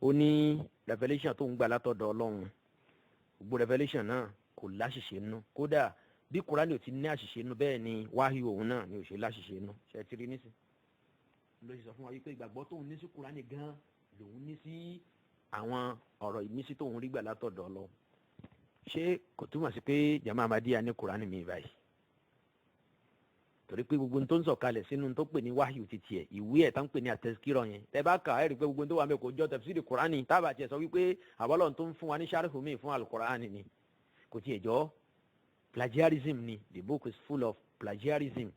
ó ní revelation tó ń gbà látọ̀dọ̀ Ọlọ́run gbogbo revelation náà kò láṣìṣe nínú kódà bí Kùránì ò ti ní àṣìṣe nínú bẹ́ẹ̀ ni wáhíù òun náà ni ò ṣe láṣìṣe nínú ṣe ti rí nísìn ló ṣe sọ fún wa wípé ìgbàgbọ́ tóun ní sí Kùránì gan lòun ní sí àwọn ọ̀rọ̀ ìmísí tóun rí gbà látọ̀dọ̀ Ọlọ́run ṣé kò túmọ̀ sí pé jama Ahmadiyya ní Kùránì mi báyìí torí pé gbogbo tó ń sọ̀kalẹ̀ sínú tó pè ní wáhíù ti tiẹ̀ ìwé ẹ̀ tá ń pè ní àtẹ̀síkírọ̀ yẹn tẹ́ bá kà á rí i pé gbogbo tó wà mẹ́ kò jọ tafsiri Kùránì tábà tiẹ̀ sọ wípé àbọ̀lọ̀ tó ń fún wa ní sharhu mi fún al-Kùránì ni kò tiẹ̀ jọ plagiarism ni the book is full of plagiarism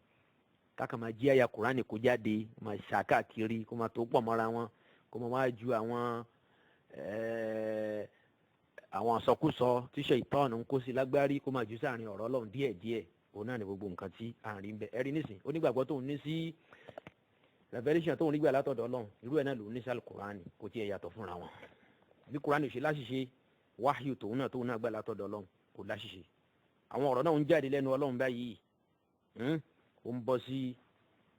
káka máa jí àyà Kùránì kó jáde máa ṣàkàkiri kó máa tó pọ̀ mọ́ra wọn kó máa wá ju àwọn àsọkúsọ tíṣe ìtọ́nù ń kó sí lágbárí kó máa jù sáàrin ọ̀rọ̀ Ọlọ́run díẹ̀díẹ̀ òun náà ni gbogbo nǹkan tí à ń rí bẹ́ẹ̀ ẹ̀rí nísìn onígbàgbọ́ tóun ní sí revelation tóun rí gbà látọ̀dọ̀ Ọlọ́run irú ẹ̀ náà lòun ní sí Al-Kùránì kò tiẹ̀ yàtọ̀ fúnra wọn bí Kùránì ò ṣe láṣìṣe wáhíù tóun náà gbà látọ̀dọ̀ Ọlọ́run kò láṣìṣe àwọn ọ̀rọ̀ náà ń jáde lẹ́nu Ọlọ́run báyìí ó ń bọ́ sí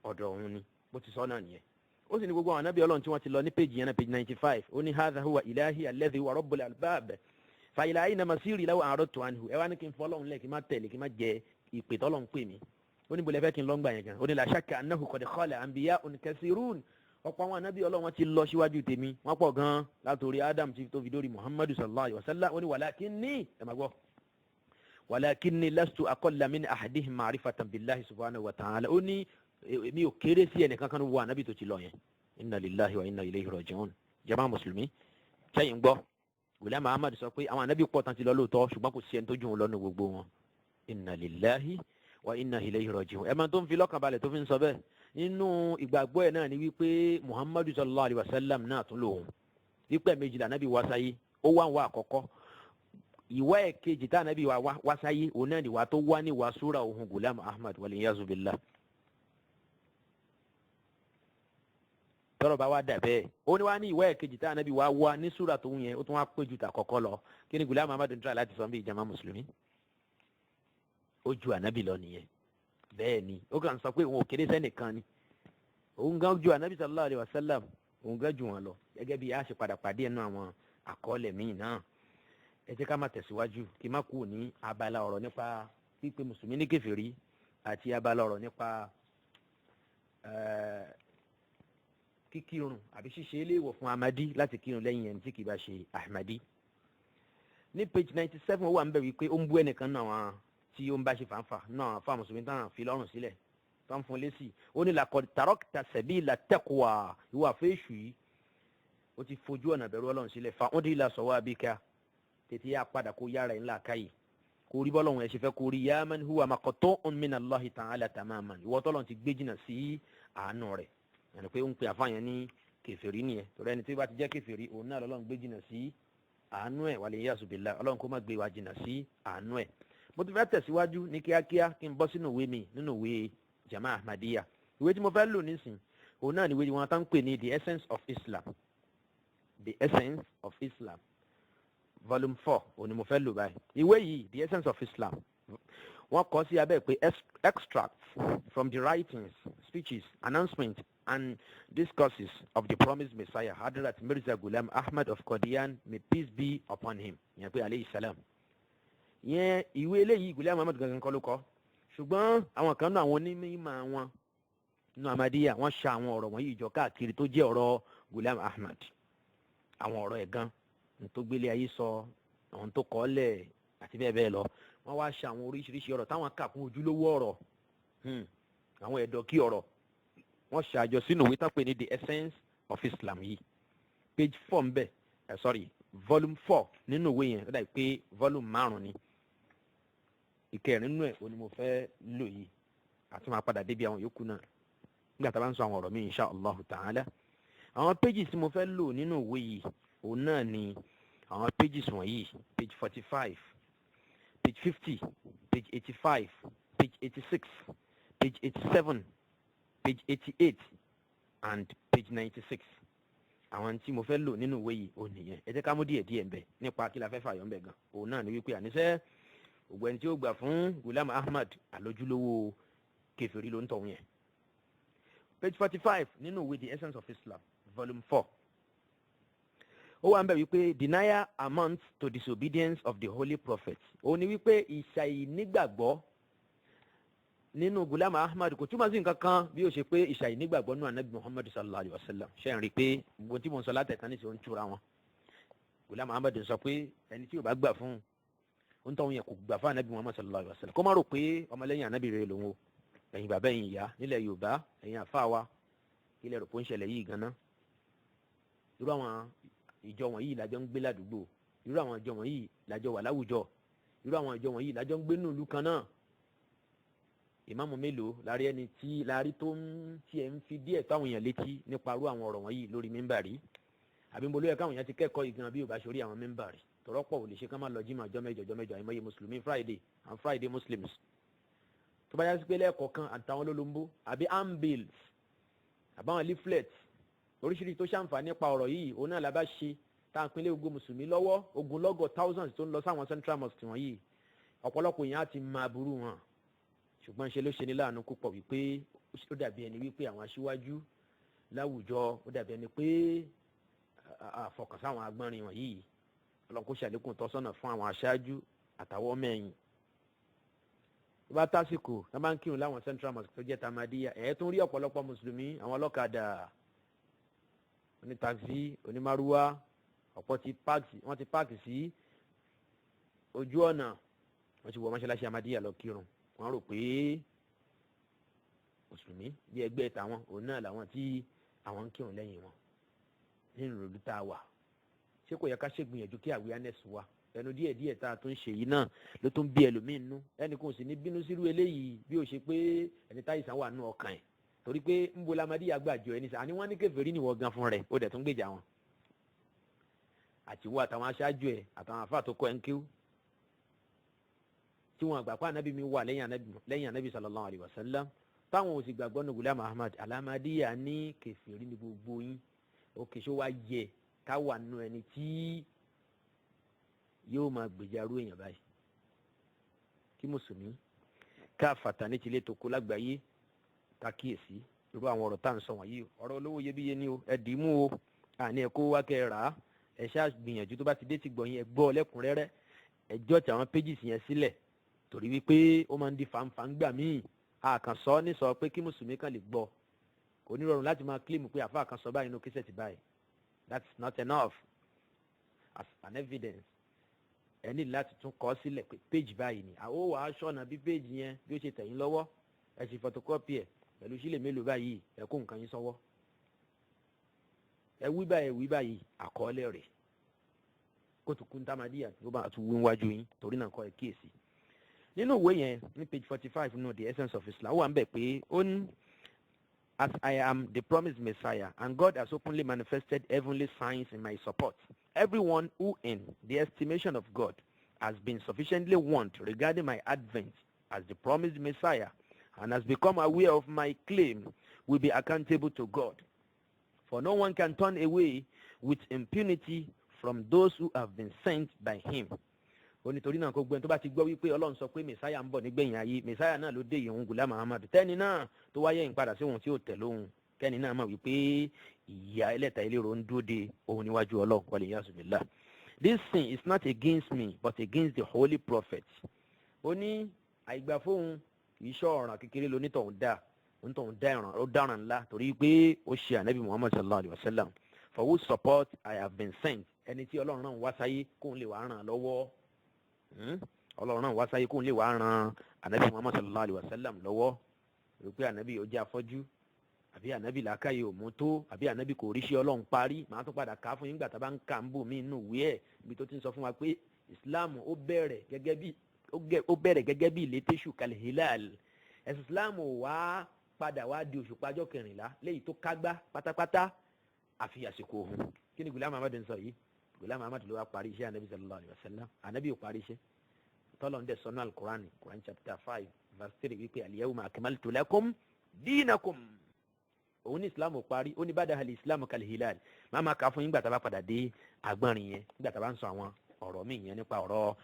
ọ̀dọ̀ òun ni bó ti sọ náà nìyẹn ó sì ní gbogbo àwọn anábì Ọlọ́run tí wọ́n ti lọ ní péjì yẹn náà péjì 95 ó ní hadha huwa ilahi alladhi huwa rabbul albab fa ila ayna masiri law a'radtu anhu ẹ wá ní kí n fọlọ́run lẹ̀ kí n má tẹ̀lé kí n má jẹ ìpè tọ́lọ́run pè mí ó ní bolẹ̀ fẹ́ kí n lọ́ngbà yẹn gan ó ní la shakka annahu qad khala anbiya'un kathirun ọ̀pọ̀ àwọn anábì Ọlọ́run wọn ti lọ síwájú tèmi wọ́n pọ̀ gan látòrí Adam tí tó fi dórí Muhammadu sallallahu alayhi wa sallam ó ní walakinni ẹ má gbọ́ walakinni lastu aqalla min ahadihim ma'rifatan billahi subhanahu wa ta'ala ó ní mi ò kéré sí ẹnì kankan wọ ànábì tó ti lọ yẹn inna lillahi wa inna ilayhi raji'un jama mùsùlùmí sẹ́yìn gbọ́ Ghulam Ahmad sọ pé àwọn ànábì pọ̀ tán ti lọ lóòótọ́ ṣùgbọ́n kò sí ẹni tó jù wọn lọ́nu gbogbo wọn inna lillahi wa inna ilayhi raji'un ẹ máa tó ń fi lọ́kàn balẹ̀ tó fi ń sọ bẹ́ẹ̀ nínú ìgbàgbọ́ ẹ̀ náà ni wípé Muhammadu sallallahu alayhi wa sallam náà tún lòun wípé méjìlá ànábì wá sáyé ó wá ń wá àkọ́kọ́ ìwà ẹ̀kejì tá ànábì wá sáyé òun náà ni wà tó wá ní wà súra òhun Ghulam Ahmad wal iyazu billah tọ́rọ̀ bá wá dà bẹ́ẹ̀ ó ní wá ní ìwé ẹ̀kejì tá ànábì wá wá ní súrà tó ń yẹn ó tún wá pé ju tàkọ́kọ́ lọ kí ni Ghulam Ahmad ń try láti sọ bí ìjàmá mùsùlùmí ó ju ànábì lọ nìyẹn bẹ́ẹ̀ ni ó kàn sọ pé òun ò kéde sẹ́nìkan ni òun gan ju ànábì sallallahu alaihi wasallam òun gan ju wọn lọ gẹ́gẹ́ bí a ṣe padà pàdé ẹnu àwọn àkọọ́lẹ̀ míì náà ẹ jẹ́ ká má tẹ̀síwájú kí má kú ní abala ọ̀rọ̀ nípa pípe mùsùlùmí ní kèfèrí àti abala ọ̀rọ̀ nípa kíkírun àbí ṣíṣe eléwọ̀ fún Ahmadi láti kírun lẹ́yìn ẹni tí kì í bá ṣe Ahmadi. ní page 97 ó wà ń bẹ̀ wípé ó ń bú ẹnìkan náà wọn tí ó ń bá ṣe fàǹfà náà fáwọn mùsùlùmí tán fi lọ́rùn sílẹ̀ tó ń fún lésì ó ní laqad tarakta sabila taqwa ìwà fẹ́ẹ́sù yìí ó ti fojú ọ̀nà bẹ̀rù Ọlọ́run sílẹ̀ fa'ud ila sawabika tètè yá padà kó yára ẹ̀ ńlá káyì kó rí bọ́lọ́hún ẹ̀ ṣe fẹ́ kó rí ya man huwa maqtu'un min Allahi ta'ala tamaman ìwọ tọ́lọ́run ti gbé jìnnà sí àánú rẹ̀ yẹn pé ó ń pe àfààyàn ní kèfèrí nìyẹn torí ẹni tí bá ti jẹ́ kèfèrí òun náà lọ́lọ́run gbé jìnnà sí àánú ẹ̀ wal iyazu billah Ọlọ́run kó má gbé wa jìnnà sí àánú ẹ̀. mo ti fẹ́ tẹ̀síwájú ní kíákíá kí n bọ́ sínú ìwé mi nínú ìwé Jama Ahmadiyya ìwé tí mo fẹ́ lò nísìn òun náà ni ìwé wọn tán ń pè ní The Essence of Islam The Essence of Islam volume 4 òun ni mo fẹ́ lò báyìí ìwé yìí The Essence of Islam wọ́n kọ sí abẹ́ pé extracts from the writings, speeches, announcements and discourses of the promised Messiah Hadrat Mirza Ghulam Ahmad of Qadian, may peace be upon him yẹn pé alayhi salam yẹn ìwé eléyìí Ghulam Ahmad gangan kọ́ ló kọ ṣùgbọ́n àwọn kan náà àwọn onímọ̀ wọn nínú Ahmadiyya wọ́n ṣa àwọn ọ̀rọ̀ wọ̀nyí jọ káàkiri tó jẹ́ ọ̀rọ̀ Ghulam Ahmad àwọn ọ̀rọ̀ ẹ̀ gan tó gbélé ayé sọ àwọn tó kọ́ lẹ̀ àti bẹ́ẹ̀ bẹ́ẹ̀ lọ wọ́n wá ṣe àwọn oríṣiríṣi ọ̀rọ̀ táwọn kà kún ojúlówó ọ̀rọ̀ àwọn ẹ̀dọ̀kí ọ̀rọ̀ wọ́n ṣàjọ sínú ìwé tán pè ní The Essence of Islam yìí page 4 ń bẹ̀ volume 4 nínú ìwé yẹn ó dà pé volume 5 ni ìkẹrin nínú ẹ̀ òní mo fẹ́ lò yìí àti máa padà débi àwọn yòókù náà nígbà tá a bá ń sọ àwọn ọ̀rọ̀ mi insha Allah ta'ala àwọn pages tí mo fẹ́ lò nínú ìwé yìí òun náà ni àwọn pages wọ̀nyí page 45 page 50 page 85 page 86 page 87 page 88 and page 96 àwọn tí mo fẹ́ lò nínú ìwé yìí òun nìyẹn ẹ jẹ́ ká mú díẹ̀ díẹ̀ ń bẹ nípa kí la fẹ́ fààyàn ń bẹ gan òun náà ni wípé àníṣe ògbó ẹni tí ó gbà fún Ghulam Ahmad àlójúlówó kèfèrí ló ń tọ̀hún yẹn page 45 nínú ìwé The Essence of Islam volume 4 ó wà ń bẹ̀ wípé denial amounts to disobedience of the holy prophet ó ní wípé ìṣàìnígbàgbọ́ nínú Ghulam Ahmad kò túmọ̀ sí nǹkan kan bí ó ṣe pé ìṣàìnígbàgbọ́ nínú anabi Muhammad sallallahu alayhi wa sallam ṣe ń rí i pé gbogbo tí mo ń sọ látẹ̀kan ní ti ó ń túra wọn Ghulam Ahmad sọ pé ẹni tí ò bá gbà fún un tó ń yẹ kò gbà fún anabi Muhammad sallallahu alayhi wa sallam kó má rò pé ọmọlẹ́yìn anabi rẹ̀ lòun o ẹ̀yin bàbá ẹ̀yin ìyá nílẹ̀ Yorùbá ẹ̀yin àfa wa ilẹ̀ rò pé ń ṣẹlẹ̀ yìí gan-an irú àwọn ìjọ wọ̀nyí lájọ ń gbé ládùúgbò irú àwọn ìjọ wọ̀nyí lájọ wà láwùjọ irú àwọn ìjọ wọ̀nyí lájọ ń gbé nínú ìlú kan náà ìmáàmù mélòó lárí ẹni tí lárí tó ń tiẹ̀ ń fi díẹ̀ táwọn èèyàn létí nípa irú àwọn ọ̀rọ̀ wọ̀nyí lórí mímbàrí àbí mo lóye káwọn èèyàn ti kẹ́kọ̀ọ́ ìgbìmọ̀ bí ò bá ṣorí àwọn mímbàrí tọ̀rọ̀pọ̀ ò lè ṣe ká má lọ jímọ̀ ọjọ́ mẹ́jọ àìmọye mùsùlùmí Friday and Friday Muslims tó bá yá sí pé lẹ́ẹ̀kọ̀ọ̀kan àtàwọn olólùmbó àbí handbills àbáwọn leaflets oríṣiríṣi tó ṣàǹfààní nípa ọ̀rọ̀ yìí òun náà la bá ṣe tá à ń pinlẹ̀ ogun mùsùlùmí lọ́wọ́ ogunlọ́gọ̀ thousands tó ń lọ sáwọn central mosque wọ̀nyí ọ̀pọ̀lọpọ̀ èèyàn á ti máa burú wọn ṣùgbọ́n ṣe ló ṣe ní láàánú púpọ̀ wípé ó dàbí ẹni wípé àwọn aṣíwájú láwùjọ ó dàbí ẹni pé àfọkàn sáwọn agbọ́nrin wọ̀nyí Ọlọ́run kó ṣàlékún tọ́sọ́nà fún àwọn aṣáájú àtàwọn mẹ́yìn tó bá tásìkò tó bá ń kírun láwọn central mosque tó jẹ́ Ahmadiyya ẹ̀ tún rí ọ̀pọ̀lọpọ̀ mùsùlùmí àwọn ọlọ́kadà onítaxi onímárúwá ọ̀pọ̀ wọ́n ti páàkì sí ojú ọ̀nà wọ́n ti wọ mọ́ṣáláṣí Ahmadiyya lọ kírun wọ́n rò pé mùsùlùmí bí ẹgbẹ́ tàwọn òun náà làwọn tí àwọn ń kírun lẹ́yìn wọn nínú ìlú tá a wà ṣé kò yẹ ká ṣègbìyànjú kí awareness wà ẹnu díẹ̀ tá a tún ṣe yìí náà ló tún bí ẹlòmíín nú ẹnì kan sì ní bínú sírú eléyìí bí ó ṣe pé ẹni táyìsàn wà nú ọkàn ẹ̀ torí pé ń bo Ahmadiyya gbàjọ ẹni sàn àní wọ́n ní kèfèrí ni wọ́n gan fún rẹ̀ ó dẹ̀ tún gbèjà wọn àtiwọ́ àtàwọn aṣáájú ẹ̀ àtàwọn àfáà tó kọ́ ẹ̀ ń kíw tí wọ́n àgbà pa ànábì mi wà lẹ́yìn ànábì sallallahu alayhi wa sallam táwọn ò sì gbàgbọ́ ní Ghulam Ahmad Ahmadiyya ní keferi ní gbogbo yín òkè ṣó wá yẹ ká wà nínú ẹni tí yóò máa gbèjàrú èèyàn báyìí kí mùsùlùmí ká fàtà ní tilé tó kó lágbàáyé ká kíyèsí irú àwọn ọ̀rọ̀ tá à ń sọ wọ̀nyí ọ̀rọ̀ olówó iyebíye ni o ẹ dì í mú o àní ẹ kó wá kẹ́ ẹ rà á ẹ ṣáà gbìyànjú tó bá ti dé ti gbọ̀yìn ẹ gbọ́ lẹ́kùnrẹ́rẹ́ ẹ jọ́ ti àwọn pages yẹn sílẹ̀ torí wípé ó máa ń di fàǹfàǹ gbà míì àkànṣọ́ ní sọ pé kí mùsùlùmí kan lè gbọ́ kò ní rọrùn láti máa claim pé àfa àkànṣọ́ báyìí nínú kíṣẹ̀ ti báyìí that's not enough as an evidence ẹ ní láti tún kọ sílẹ̀ pé page báyìí ni àwọn wàá ṣọ́nà bí page yẹn bí ó ṣe tẹ̀yìn lọ́wọ́ ẹ sì photocopy ẹ̀ pẹ̀lú sílẹ̀ mélòó báyìí ẹ kó nǹkan yín sọ́wọ́ ẹ wí báyìí àkọọ́lẹ̀ rẹ̀ kó tó kún Ahmadiyya tó bá tún wí wájú yín torí náà kọ́ ẹ kíyèsí nínú ìwé yẹn ní page 45 nínú the essence of Islam wà ń bẹ̀ pé ó ní as I am the promised Messiah and God has openly manifested heavenly signs in my support. Everyone who in the estimation of God has been sufficiently warned regarding my advent as the promised Messiah and has become aware of my claim will be accountable to God. For no one can turn away with impunity from those who have been sent by him. Onítorí náà kó gbẹ́ni tó bá ti gbọ́ wípé Ọlọ́run sọ pé Messiah ń bọ̀ nígbẹ̀yìn ayé Messiah náà ló dé ìhun Ghulam Ahmad tẹ́ni náà tó wáyé ìpadà sí ohun tí ó tẹ̀ lóhun kẹ́ni náà mọ̀ wípé ìyà ẹlẹ́ta ìlérò ń dúró de ohun níwájú Ọlọ́run wal-iyāzu billah. This sin is not against me but against the holy prophet. Ó ní àìgbà fóun kì í ṣọ́ ọ̀ràn kékeré lonítọ̀hún dá ìràn ó dáràn ńlá torí pé ó ṣe ànábì Muhammad sallallahu alayhi wa sallam for whose support I have been sent ẹni tí Ọlọ́run náà wá sáyé kóun lè wá ràn lọ́wọ́ Ọlọ́run náà wá sáyé kóun lè wá ran ànábì Muhammad sallallahu alayhi wa sallam lọ́wọ́ wípé ànábì ó jẹ́ afọ́jú àbí ànábì làákàyè ò mú tó àbí ànábì kò ríṣẹ́ Ọlọ́run parí màá tún padà ká fún yín gbà tá a bá ń kà ń bò mí nínú ìwé ẹ̀ ibi tó ti ń sọ fún wa pé Islam ó bẹ̀rẹ̀ gẹ́gẹ́ bí ìlétésù kalẹ̀ hilal ẹ̀sìn Islam wá padà wá di òṣùpá ọjọ́ kẹrìnlá léyìí tó kágbá pátápátá àfi àsìkò òhun kí ni Ghulam Ahmad ń sọ yìí Ghulam Ahmad ló wá parí iṣẹ́ ànábì sallallahu alayhi wa sallam ànábì ò parí iṣẹ́ tọ́lọ̀ ń dẹ̀ sọ́nà al-Qur'an Quran chapter 5 verse 3 wípé al-yawma akmaltu lakum dinakum òun ní Islam ò parí ó ní bada al-Islam kal-hilal máa ma kà fún yín gbà tá a bá padà dé agbọ́nrin yẹn nígbà tá a bá ń sọ àwọn ọ̀rọ̀ míì yẹn nípa ọ̀rọ̀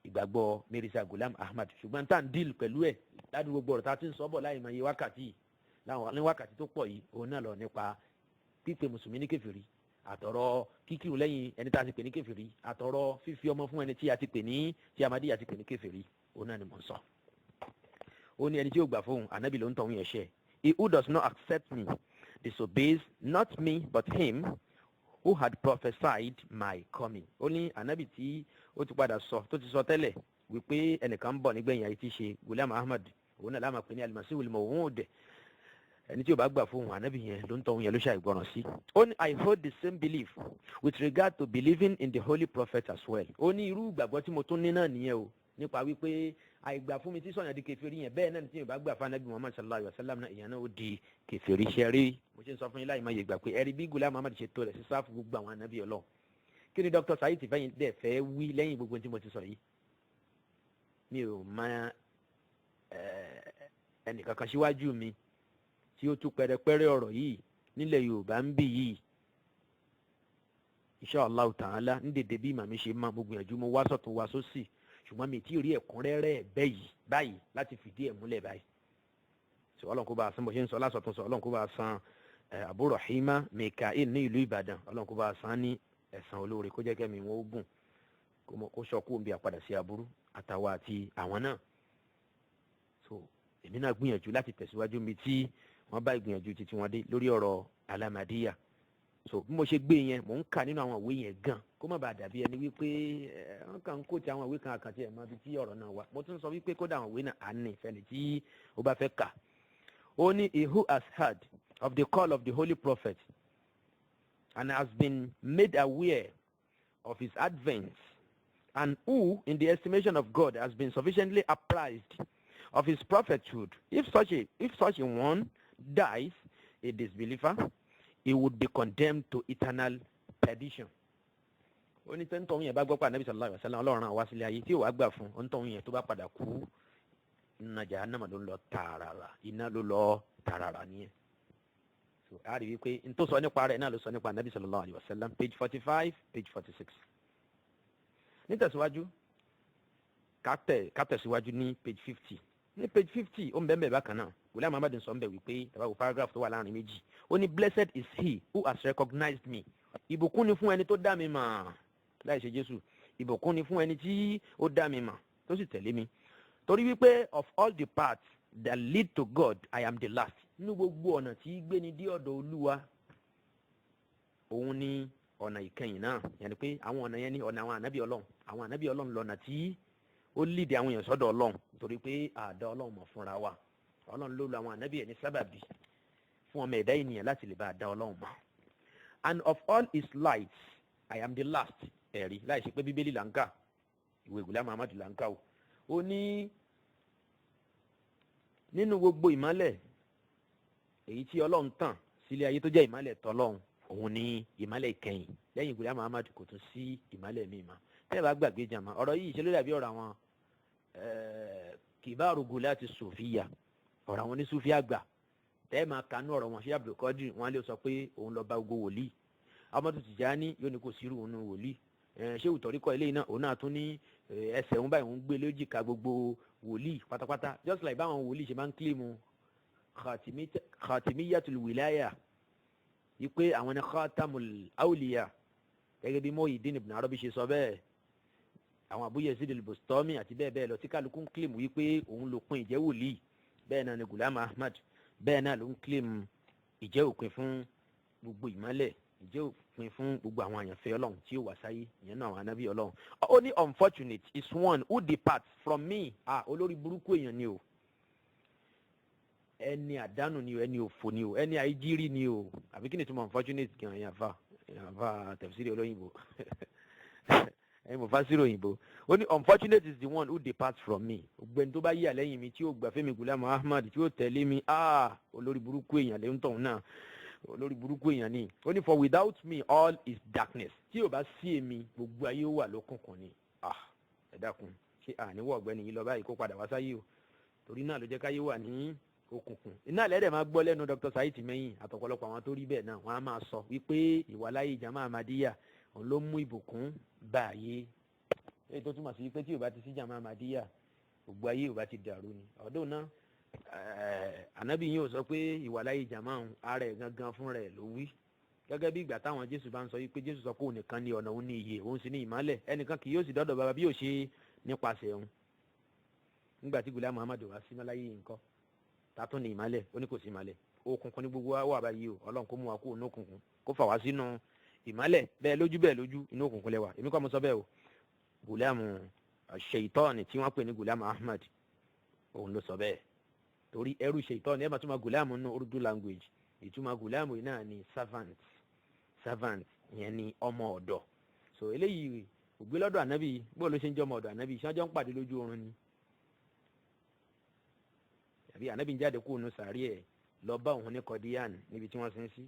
ìgbàgbọ́ Mirza Ghulam Ahmad ṣùgbọ́n tá à ń díìl pẹ̀lú ẹ̀ ládùúgbò gbọ́dọ̀ tá a ti ń sọ bọ̀ láì máa yẹ wákàtí láwọn ní wákàtí tó pọ̀ yìí òun náà lọ nípa pípe mùsùlùmí ní kèfèrí àtọ̀rọ̀ kíkírun lẹ́yìn ẹni tá a ti pè ní kèfèrí àtọ̀rọ̀ fífi ọmọ fún ẹni tí a ti pè ní tí Ahmadiyya ti pè ní kèfèrí òun náà ni mò ń sọ. ó ní ẹni tí ó gbà fóun ànábì ló ń tọ̀hún yẹn ṣe he who does not accept me disobeys not me but him who had prophesied my coming. ó ní ànábì tí ó ti padà sọ tó ti sọ tẹ́lẹ̀ wípé ẹnìkan ń bọ̀ nígbẹ̀yìn ayé tí í ṣe Ghulam Ahmad òun náà láàmà pé ní al-Masihul Maw'ud ẹni tí ó bá gbà fóun ànábì yẹn ló ń tọ̀hún yẹn ló ṣàìgbọràn sí. ó ní I hold the same belief with regard to believing in the holy prophet as well. ó ní irú ìgbàgbọ́ tí mo tún ní náà nìyẹn o nípa wípé àìgbà fún mi tí sọ̀yàn di kèfèrí yẹn bẹ́ẹ̀ náà ní tí yóò bá gbà fún ànábì Muhammad sallallahu alayhi wa sallam náà ìyẹn náà ó di kèfèrí ṣẹ́rí. mo ṣe ń sọ fún yín láì máa yẹ gbà pé ẹ̀rí bí Ghulam Ahmad ṣe tó rẹ̀ sí sáfù gbogbo àwọn ànábì Ọlọ́run. kí ni Dr. Said fẹ́yìn dẹ̀ fẹ́ wí lẹ́yìn gbogbo tí mo ti sọ yìí mi ò mọ ẹnìkankan síwájú mi tí ó tún pẹrẹpẹrẹ ọ̀rọ̀ yìí nílẹ̀ Yorùbá ń bì yìí insha Allah ta'ala ní dèdè bí màmí ṣe máa mo gbìyànjú mo wá sọ̀tún wá sósì ṣùgbọ́n mi tí ì rí ẹ̀kúnrẹ́rẹ́ báyìí láti fìdí ẹ̀ múlẹ̀ báyìí sọ Ọlọ́run kó bá a san bó ṣe ń sọ lásọ̀tún sọ Ọlọ́run kó bá a san Abu Rahima Mikael ní ìlú Ìbàdàn Ọlọ́run kó bá a san ní ẹ̀san olóore kó jẹ́ kẹ́mi wọn ó gùn kó ṣọkú òǹbí àpadà sí aburú àtàwọn àti àwọn náà so èmi náà gbìyànjú láti tẹ̀síwájú mi tí wọ́n bá ìgbìyànjú títí wọn dé lórí ọ̀rọ̀ Ahmadiyya so bí mo ṣe gbé yẹn mò ń kà nínú àwọn ìwé yẹn gan kó má bàa dàbí ẹni wípé wọ́n kàn ń kó ti àwọn ìwé kan àkàntì ẹ̀ mọ́ ibi tí ọ̀rọ̀ náà wà mo tún sọ wípé kódà àwọn ìwé náà à ń ní ìfẹ́ni tí ó bá fẹ́ kà ó ní he who has heard of the call of the holy prophet and has been made aware of his advent and who in the estimation of God has been sufficiently apprised of his prophethood if such a one dies a disbeliever he would be condemned to eternal perdition. ó ní tẹ́ńtọ́hún yẹn bá gbọ́ pé ànábì sallallahu alaihi wasallam Ọlọ́run àwọn sílẹ̀ ayé tí ò wá gbà fún ọ̀ńtọ́hún yẹn tó bá padà kú iná jahannama ló ń lọ tààràrà iná ló lọ tààràrà nìyẹn. So a rí wípé n tó sọ nípa rẹ̀ náà ló sọ nípa nabi sallallahu alayhi wa sallam page 45 page 46. nítẹ̀síwájú kátẹ̀síwájú ní page 50. ní page 50 ó ń bẹ́ẹ̀ bákan náà Ghulam Ahmad sọ ń bẹ̀ wípé ẹ bá wo paragraph tó wà láàrin méjì ó ní blessed is he who has recognized me. ìbùkún ni fún ẹni tó dá mi mọ̀ láì ṣe Jésù. ìbùkún ni fún ẹni tí ó dá mi mọ̀ tó sì tẹ̀lé mi. torí wípé of all the paths that lead to God I am the last. nínú gbogbo ọ̀nà tí gbéni dé ọ̀dọ̀ Olúwa òun ni ọ̀nà ìkẹyìn náà. yẹn ni pé àwọn ọ̀nà yẹn ni ọ̀nà àwọn ànábì Ọlọ́run. àwọn ànábì Ọlọ́run lọ́nà tí ó lead àwọn èèyàn sọ́dọ̀ Ọlọ́run torí pé àdá Ọlọ́run mọ̀ fúnra wa. Ọlọ́run ló lo àwọn ànábì ẹ̀ ní sábàbí fún ọmọ ẹ̀dá ènìyàn láti lè bá àdá Ọlọ́run mọ̀. And of all his lights I am the last. ẹ̀rí láì ṣe pé bíbélì là ń kà ìwé Ghulam Ahmad là ń kà o. ó ní nínú gbogbo ìmọ́lẹ̀ èyí tí Ọlọ́run tàn sílé ayé tó jẹ́ ìmọ́lẹ̀ tọ́lọ́run òun ni ìmọ́lẹ̀ ìkẹyìn. lẹ́yìn Ghulam Ahmad kò tún sí ìmọ́lẹ̀ míì mọ́. tẹ́ẹ̀ bá gbàgbé jàmá ọ̀rọ̀ yìí ṣe ló dàbí ọ̀rọ̀ àwọn kìbáàrù gulati sùfìyà ọ̀rọ̀ àwọn onísùfì àgbà. tẹ́ẹ̀ máa kanú ọ̀rọ̀ wọn ṣé Abdul Qadir wọn lè sọ pé òun lọ bá gbogbo wòlíì. Ahmadu Tijani yóò ní kò sírù òun wòlíì. ṣé ìtọ́ríkọ ilé náà òun náà tún ní ẹsẹ̀ òun báyìí òun gbé lójìká gbogbo wòlíì pátápátá just like báwọn wòlíì ṣe máa ń kílèmù khatimiyatul wilaya wípé àwọn ní khatamul awliya gẹ́gẹ́ bí Muhyiddin ibn Arabi ṣe sọ bẹ́ẹ̀ àwọn Abu Yazid al-Bustami àti bẹ́ẹ̀ bẹ́ẹ̀ lọ tí kálukú ń kílèmù wípé òun ló pin ìjẹ́ wòlíì. bẹ́ẹ̀ náà ni Ghulam Ahmad bẹ́ẹ̀ náà ló ń kílèmù ìjẹ́ òpin fún gbogbo ìmọ́lẹ̀ ìjẹ́ òpin fún gbogbo àwọn àyànfẹ́ Ọlọ́run tí ó wà sáyé ìyẹn náà àwọn ànábì Ọlọ́run. ó ní unfortunate is one who departs from me. olórí burúkú èèyàn ni o ẹni àdánù ni o ẹni òfò ni o ẹni àìjírí ni o àbí kí ni tí mo unfortunate gan yànfà tafsiri olóyìnbó ẹni mo fásirò òyìnbó. ó ní unfortunate is the one who departs from me. ògbẹ́ni tó bá yí àlẹ́yìn mi tí ó gbà fẹ́mi Ghulam Ahmad tí ó tẹ̀lé mi olórí burúkú èèyàn lè ń tọ̀hún náà olórí burúkú èèyàn ni. ó ní for without me all is darkness. tí ò bá sí èmi gbogbo ayé ó wà lókùnkùn ni. ẹ dákun ṣé àníwọ̀ ọ̀gbẹ́ni yìí lọ báyìí kó padà wá sáyé o torí náà ló jẹ́ káyé wà ní òkùnkùn. iná lẹ́dẹ̀ máa gbọ́ lẹ́nu Dr. Said Tìmẹ́yìn àtọ̀pọ̀lọpọ̀ àwọn tó rí bẹ́ẹ̀ náà wọ́n á máa sọ wípé ìwàláyé jama Ahmadiyya òun ló mú ìbùkún bá ayé. èyí tó túmọ̀ sí wípé tí ò bá ti sí jama Ahmadiyya gbogbo ayé ò bá ti dàrú ni. ọ̀dọ́ náà ànábì yìí ò sọ pé ìwàláyé jama òun ara ẹ̀ gangan fún rẹ̀ ló wí. gẹ́gẹ́ bí ìgbà táwọn Jésù bá ń sọ wípé Jésù sọ pé òun nìkan ni ọ̀nà òun ní ìyè òun sì ní ìmọ́lẹ̀ ẹnìkan kì yóò sì dọ́dọ̀ bàbá bí yóò ṣe nípasẹ̀ òun. nígbà tí Ghulam Ahmad wá sí mọ́láyé nǹkan tàtún ní ìmọ́lẹ̀ ó ní kò sí ìmọ́lẹ̀ òkùnkùn ní gbogbo wa wà báyìí o Ọlọ́run kó mú wa kúrò ní òkùnkùn kó fà wá sínú ìmọ́lẹ̀ bẹ́ẹ̀ lójú inú òkùnkùn lẹ́wà èmi kọ́ mo sọ bẹ́ẹ̀ o. Ghulam Ṣèitọ́ọ̀nì tí wọ́n pè ní Ghulam Ahmad òun ló sọ bẹ́ẹ̀ torí ẹrú Ṣèitọ́ọ̀nì ẹ̀ máa túmọ̀ Ghulam nínú Urdu language ìtumọ̀ Ghulam yìí náà ni servant ìyẹn ni ọmọ ọ̀dọ̀. so eléyìí ògbé lọ́dọ̀ ànábì bó ló ṣe ń jẹ́ ọmọ ọ̀dọ̀ ànábì ṣáájọ́ ń pàdé lójú oorun ni àbí ànábì ń jáde kúrò ní sàárì ẹ̀ lọ bá òun ní kọ́díyàn níbi tí wọ́n sin sí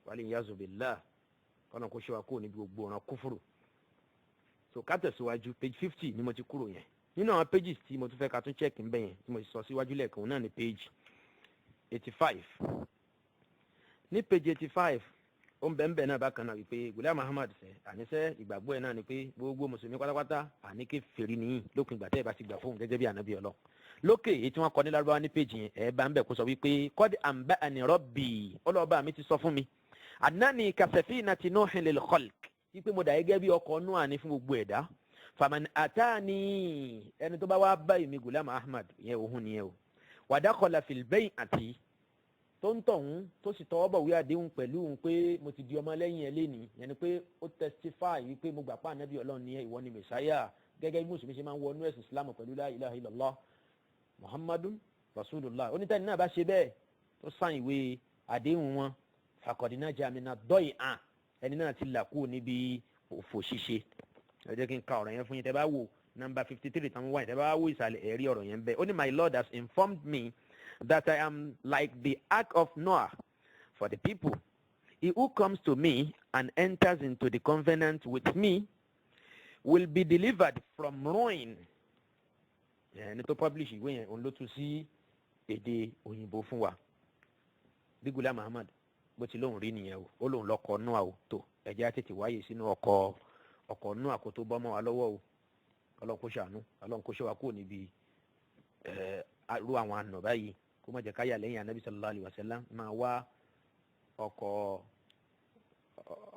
wàlẹ̀ yazu billah kọ́nà kó ṣe wa kúrò níbi gbogbo ọ̀ràn kúfùrù. so ká tẹ̀síwájú page 50 ni mo ti kúrò yẹn nínú àwọn pages tí mo tún fẹ́ ká tún check ń bẹ̀ yẹn tí mo ti sọ síwájú lẹ́ẹ̀kan náà ní page 85. ní page 85 ó ń bẹ̀ náà bákan náà wípé Ghulam Ahmad àníṣe ìgbàgbọ́ ẹ̀ náà ni pé gbogbo mùsùlùmí pátápátá àní kèfèrí nìyí lópin ìgbà tẹ́ ẹ bá ti gbà fóun gẹ́gẹ́ bí ànábì Ọlọ́run. lókè èyí tí wọ́n kọ ní lárúbáwá ní péjì yẹn ẹ̀ bá ń bẹ̀ kó sọ wípé qad anba'ani rabbi ọlọ́ọ̀bá mi ti sọ fún mi annani ka safinati Nuhin lil khalq wípé mo dà gẹ́gẹ́ bí ọkọ̀ Nuh ní fún gbogbo ẹ̀dá faman atani ẹni tó bá wá bá èmi Ghulam Ahmad yẹn òhun nìyẹn o wa dakhala fil bay'ati tó ń tọ̀hún tó sì tọwọ́ bọ̀ wí àdéhùn pẹ̀lú òun pé mo ti di ọmọ lẹ́yìn ẹ lénìí yẹn ni pé ó testify wípé mo gbà pa ànábì Ọlọ́run ní ìwọ ni mẹ̀sáyà gẹ́gẹ́ bí mùsùlùmí ṣe máa ń wọnú ẹ̀sìn Islam pẹ̀lú la ilaha illallah Muhammadun Rasulullah. onítẹ̀ni náà bá ṣe bẹ́ẹ̀ tó sàn ìwé àdéhùn wọn faqad naja mina day'a ẹni náà ti là kúrò níbi òfò ṣíṣe. ẹ jẹ́ kí n ka ọ̀rọ̀ yẹn fún yín tẹ́ bá wò number 53 tán wáyé tẹ́ bá wò ìsàlẹ̀ ẹ̀rí ọ̀rọ̀ yẹn bẹ́ẹ̀ ó ní my Lord has informed me that I am like the ark of Noah for the people. He who comes to me and enters into the covenant with me will be delivered from ruin ẹni tó publish ìwé yẹn òun ló tú sí èdè òyìnbó fún wa bí Ghulam Ahmad bó ti lóun rí nìyẹn o ó lóun lọkọ nú àwò tó ẹjẹ tètè wáyé sínú ọkọ nú àkótó bọ́ mọ́ wa lọ́wọ́ o Ọlọ́run kó ṣàánú Ọlọ́run kó ṣe wa kúrò níbi ru àwọn àna báyìí kó má jẹ́ káyà lẹ́yìn anabi sallallahu alayhi wa sallam máa wá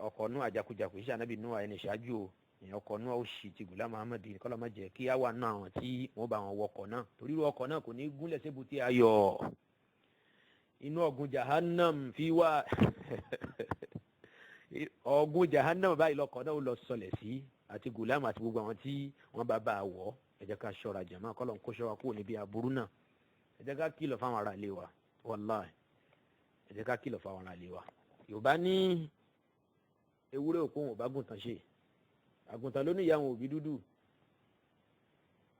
ọkọ nú àjàkújàkú iṣẹ́ anabi nú ẹni ṣáájú o èèyàn ọkọ̀ náà ó ṣì ti Ghulam Ahmad kọ́lọ́ má jẹ́ kí á wà náà àwọn tí wọ́n bá wọn wọkọ̀ náà torí irú ọkọ̀ náà kò ní gúnlẹ̀ sébùté ayọ̀ inú ọ̀gbun jahannam fi wá ọ̀gbun jahannam báyìí lọkọ̀ náà ó lọ sọlẹ̀ sí àti Ghulam àti gbogbo àwọn tí wọ́n bá a wọ̀ ẹ jẹ́ ká ṣọ́ra jàmá kọ́lọ́ ń kó ṣọ́ wa kúrò níbi aburú náà ẹ jẹ́ ká kìlọ̀ fáwọn ará ilé wa wallahi ẹ jẹ́ ká kìlọ̀ fáwọn ará ilé wa Yorùbá ní ewúrẹ́ òkú wọn ò bá gùn tán ṣe àgùntàn ló ní ìyá àwọn òbí dúdú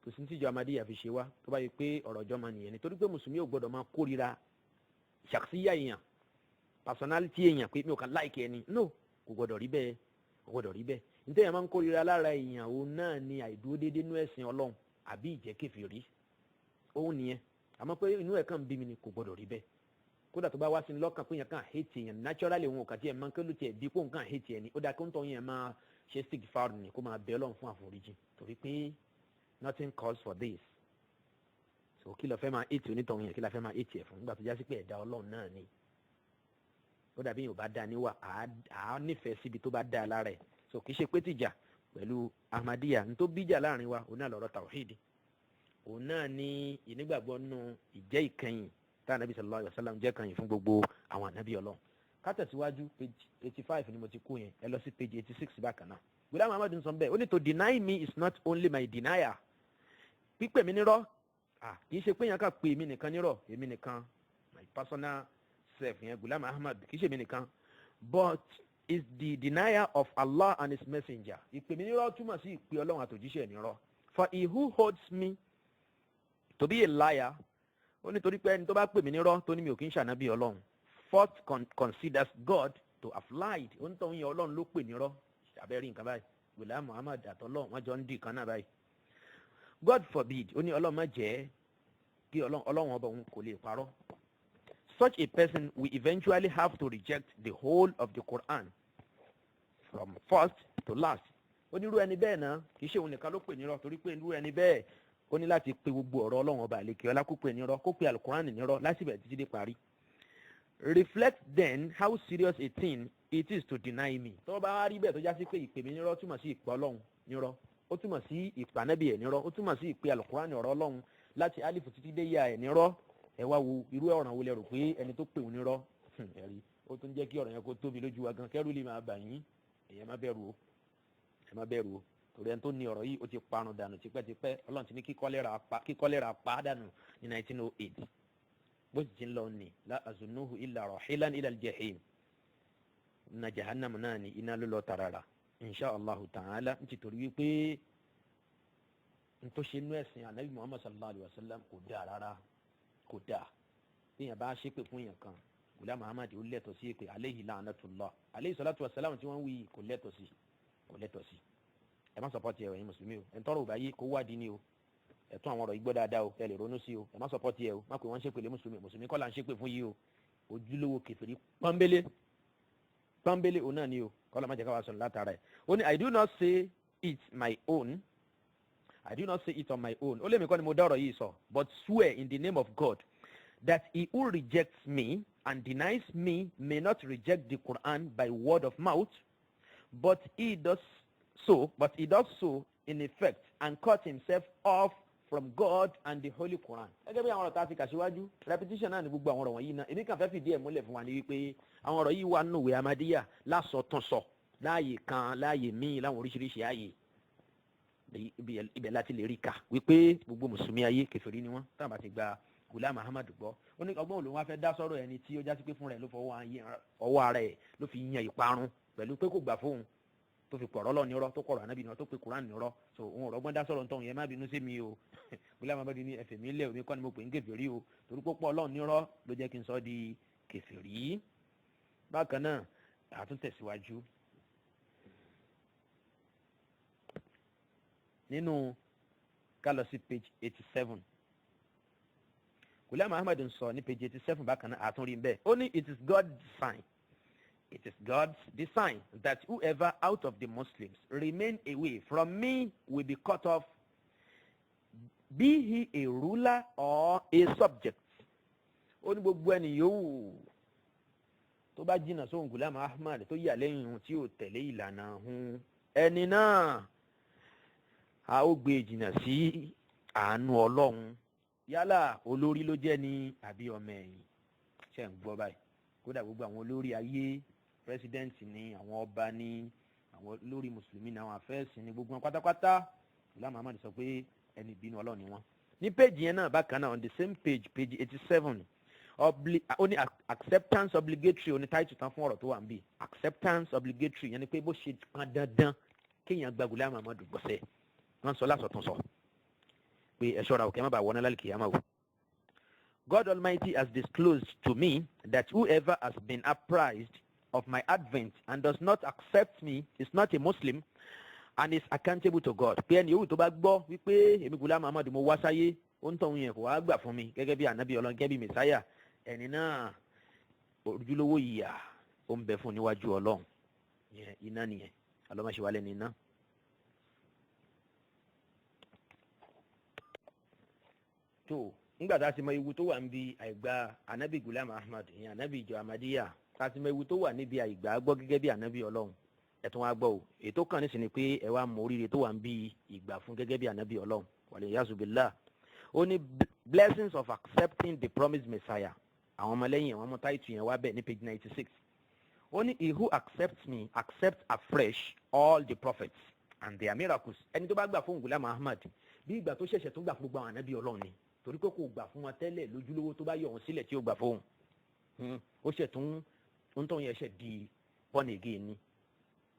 kò sí tíjọ Ahmadiyya fi ṣe wá tó bá yẹ pé ọ̀rọ̀ ọjọ́ máa nìyẹn nítorí pé mùsùlùmí ò gbọ́dọ̀ máa kórira ṣàkíyà èèyàn personality èèyàn pé mi ò kàn láìkì ẹni no kò gbọ́dọ̀ rí bẹ́ẹ̀ kò gbọ́dọ̀ rí bẹ́ẹ̀ nítorí èèyàn máa ń kórira lára èèyàn òun náà ni àìdúró déédéé nú ẹ̀sìn Ọlọ́run àbí ìjẹ́ kèfèrí òun nìyẹn àmọ́ pé inú ẹ̀ kàn bí mi ni kò gbọ́dọ̀ rí bẹ́ẹ̀ kódà tó bá wá sí ní lọ́kàn pé èèyàn kàn hate èèyàn naturally òun ò kà tí ẹ̀ máa ń kélú tiẹ̀ bí pé òun kàn hate ẹni ó dáa kó ń tọ́ yẹn máa ṣe istighfar ni kó máa bẹ Ọlọ́run fún àforíjì torí pé nothing calls for this so kí ló fẹ́ máa ètò onítọ̀hún yẹn kí ló fẹ́ máa ètò ẹ̀ fún nígbà tó já sí pé ẹ̀dá Ọlọ́run náà ni ó dàbí yóò bá dáa níwà àá nífẹ̀ẹ́ síbi tó bá dáa lára ẹ̀ so kì í ṣe pé tìjà pẹ̀lú Ahmadiyya ní tó bíjà láàrin wa òun náà lọ́rọ̀ tawhid òun náà ní ìnígbàgbọ́ nù ìjẹ́ ìkẹyìn tá ànábì sallallahu alaihi wasallam jẹ́ kẹyìn fún gbogbo àwọn ànábì Ọlọ́run kátẹ̀síwájú page 85 ni mo ti kú yẹn ẹ lọ sí page 86 bákan náà Ghulam Ahmad ń sọ bẹ́ẹ̀ ó ní to deny me is not only my denier pípè mí nírọ́ kì í ṣe pé yẹn ká pè mí nìkan nírọ́ èmi nìkan my personal self yẹn Ghulam Ahmad kì í ṣe mí nìkan but is the denier of Allah and his messenger ìpè mí nírọ́ túmọ̀ sí ìpè Ọlọ́run àtòjíṣẹ́ nírọ́ for he who holds me to be a liar ó ní torí pé ẹni tó bá pè mí nírọ́ tó ní mi ò kí ń ṣànábì Ọlọ́run first considers God to have lied ó ń tọ́ yẹn Ọlọ́run ló pè nírọ́ abẹ́rẹ́ nǹkan báyìí Ghulam Ahmad àtọ́lọ́ wọn jọ ń dì kan náà báyìí God forbid ó ní Ọlọ́run má jẹ́ kí Ọlọ́run ọba òun kò lè parọ́ such a person will eventually have to reject the whole of the Quran from first to last ó ní irú ẹni bẹ́ẹ̀ náà kì í ṣe òun nìkan ló pè nírọ́ torí pé irú ẹni bẹ́ẹ̀ ó ní láti pe gbogbo ọ̀rọ̀ Ọlọ́run ọba àlekè ọlá kó pè nírọ́ kó pe alukuran nírọ́ lásìbẹ̀ títí dé parí. Reflect then how serious a thing it is to deny me. tó bá wá rí bẹ́ẹ̀ tó já sí pé ìpè mi nírọ́ túmọ̀ sí ìpè Ọlọ́run nírọ́ ó túmọ̀ sí ìpè ànábì ẹ̀ nírọ́ ó túmọ̀ sí ìpè alukuran ọ̀rọ̀ Ọlọ́run láti alifu títí dé ya ẹ̀ nírọ́ ẹ wá wo irú ọ̀ràn wo lẹ rò pé ẹni tó pè òun nírọ́ ẹ̀rí ó tún jẹ́ kí ọ̀rọ̀ yẹn kó tóbi lójú wa gan kẹ́rù lè máa bà yín èèyàn má bẹ̀rù o ẹ má bẹ̀rù o torí ẹni tó ní ọ̀rọ̀ yìí ó ti parun dànù tipẹ́tipẹ́ Ọlọ́run ti ní kí kọ́lẹ́rà pa dànù ní 1908 bó ti ti ń lọ ní la azunuhu illa rahilan ila al-jahim na jahannam náà ni iná ló lọ tarara insha allahu ta'ala n ti torí wípé n tó ṣe inú ẹ̀sìn anabi muhammad sallallahu alayhi wa sallam kò dáa rárá kò dáa téèyàn bá ṣépè fún yẹn kan Ghulam Ahmad ó lẹ́tọ̀ sí pé alayhi la'natullah alayhi salatu wa salam tí wọ́n wí kò lẹ́tọ̀ sí ẹ má sọpọ́tì ẹ̀ ẹ̀yin mùsùlùmí o ẹ̀ ń tọrọ ò bá yí kó wádìí ni o ẹ̀tún àwọn ọ̀rọ̀ igbó dáadáa o ẹ lè ronú sí o ẹ má sọpọ́tì ẹ o má pè wọ́n ṣépè lé mùsùlùmí kọ́ là ń ṣépè fún yìí o ojúlówó kèfèrí pọ́nbélé òun náà ni o kọ́ lọ́ má jẹ́ ká wá sọ̀rọ̀ látara ẹ̀ ó ní I do not say it on my own ó lé mi kọ́ ni mo dá ọ̀rọ̀ yìí sọ but swear in the name of God that he who rejects me and denies me may not reject the Quran by word of mouth but he does so in effect and cut himself off from God and the Holy Quran. Gẹ́gẹ́ bí àwọn ọ̀rọ̀ tá a ti kà síwájú repetition náà ni gbogbo àwọn ọ̀rọ̀ wọ̀nyí náà èmi kàn fẹ́ fìdí ẹ̀ múlẹ̀ fún wa ní wípé àwọn ọ̀rọ̀ yìí wà nínú ìwé Ahmadiyya lásọtúnsọ láàyè kan láàyè míì láwọn oríṣiríṣi ààyè ibẹ̀ láti lè rí kà wípé gbogbo mùsùlùmí ayé kèfèrí ni wọ́n táwọn bá ti gba Ghulam Ahmad gbọ́ ó ní ọgbọ́n òun wá fẹ́ dá sọ́rọ̀ ẹni tí ó já sí pé fún rẹ̀ ló fọwọ́ ara ẹ̀ ló fi yan ìparun pẹ̀lú pé kò gbà fóun tó fi pọ̀rọ̀ lọ nírọ́ tó kọ̀rọ̀ ànábì nírọ́ tó pe Quran nírọ́ so òun ọ̀rọ̀ gbọ́n dá sọ̀rọ̀ ntọ́hún yẹn má bínú sí mi o Ghulam Ahmad ní ẹ̀fẹ̀ mi lẹ̀ omi kọ́ ni mo pè ń kèfèrí o torí pọ́pọ́ ọlọ́run nírọ́ ló jẹ́ kí n sọ di kèfèrí. bákan náà àtún tẹ̀síwájú nínú ká lọ sí page 87. Ghulam Ahmad ń sọ ní page 87 bákan náà àtúnrí ń bẹ́ẹ̀. Ó ní it is God's design. It is God's design that whoever out of the Muslims remain away from me will be cut off, be he a ruler or a subject. Ó ní gbogbo ẹni yòówù tó bá jìnnà sóhun Ghulam Ahmad tó yà lẹ́yìn ohun tí ó tẹ̀lé ìlànà ohun ẹni náà a ó gbé jìnnà sí àánú Ọlọ́run yálà olórí ló jẹ́ ní àbí ọmọ ẹ̀yìn. Ṣé ń gbọ́ báyìí? Kódà gbogbo àwọn olórí ayé, president ni, àwọn ọba ni, àwọn olórí mùsùlùmí ni, àwọn àfẹ́sìn ni, gbogbo wọn pátápátá Ghulam Ahmad sọ pé ẹni ìbínú Ọlọ́run ni wọ́n. Ní page yẹn náà bákan náà on the same page 87 only acceptance obligatory oní title tán fún ọ̀rọ̀ tó wà ń bì. Acceptance obligatory yẹn ni pé bó ṣe pọn dandan kéèyàn gba Ghulam Ahmad gbọ́sẹ̀ wọ́n sọ lásọ̀tún sọ pé ẹ ṣọ́ra òkè má bàa wọná lálẹ́ kìyàmá o. God Almighty has disclosed to me that whoever has been apprised of my advent and does not accept me is not a Muslim and is accountable to God. Pé ẹni yòówù tó bá gbọ́ wípé èmi Ghulam Ahmad mo wá sáyé ó ń tọ̀hún yẹn kò wá gbà fún mi gẹ́gẹ́ bí ànábì Ọlọ́run gẹ́gẹ́ bí mẹ̀sáyà, ẹni náà ojúlówó ìyà ó ń bẹ fún níwájú Ọlọ́run. Iná nìyẹn alọ́mọṣẹ́wálẹ̀ ní iná. tó nígbà tá a ti mọ ewu tó wà níbi àìgbà ànábì Ghulam Ahmad ìyẹn ànábì ìjọ Ahmadiyya, tá a ti mọ ewu tó wà níbi àìgbà gbọ́ gẹ́gẹ́ bí ànábì Ọlọ́run, ẹ̀tún wa gbọ́ o ètò kan nísìn ni pé ẹ wá mọ oríire tó wà níbi ìgbà fún gẹ́gẹ́ bí ànábì Ọlọ́run wàlẹ̀ yazubillah. Ó ní blessings of accepting the promised Messiah. Àwọn ọmọlẹ́yìn àwọn ọmọ táìtù yẹn wá bẹ̀ ní page 96. Ó ní he who accepts me accepts afresh all the prophets and their miracles. Ẹni tó bá gbà fún Ghulam Ahmad bí ìgbà tó ṣẹ̀ṣẹ̀ tó gbà fún gbogbo àwọn ànábì Ọlọ́run ni, torí pé kò gbà fún wọn tẹ́lẹ̀ lójúlówó tó bá yọ wọn sílẹ̀ tí ó gbà fóun. Ó ṣẹ̀ tún ń tọ́ yẹn ṣẹ̀ di born again ni,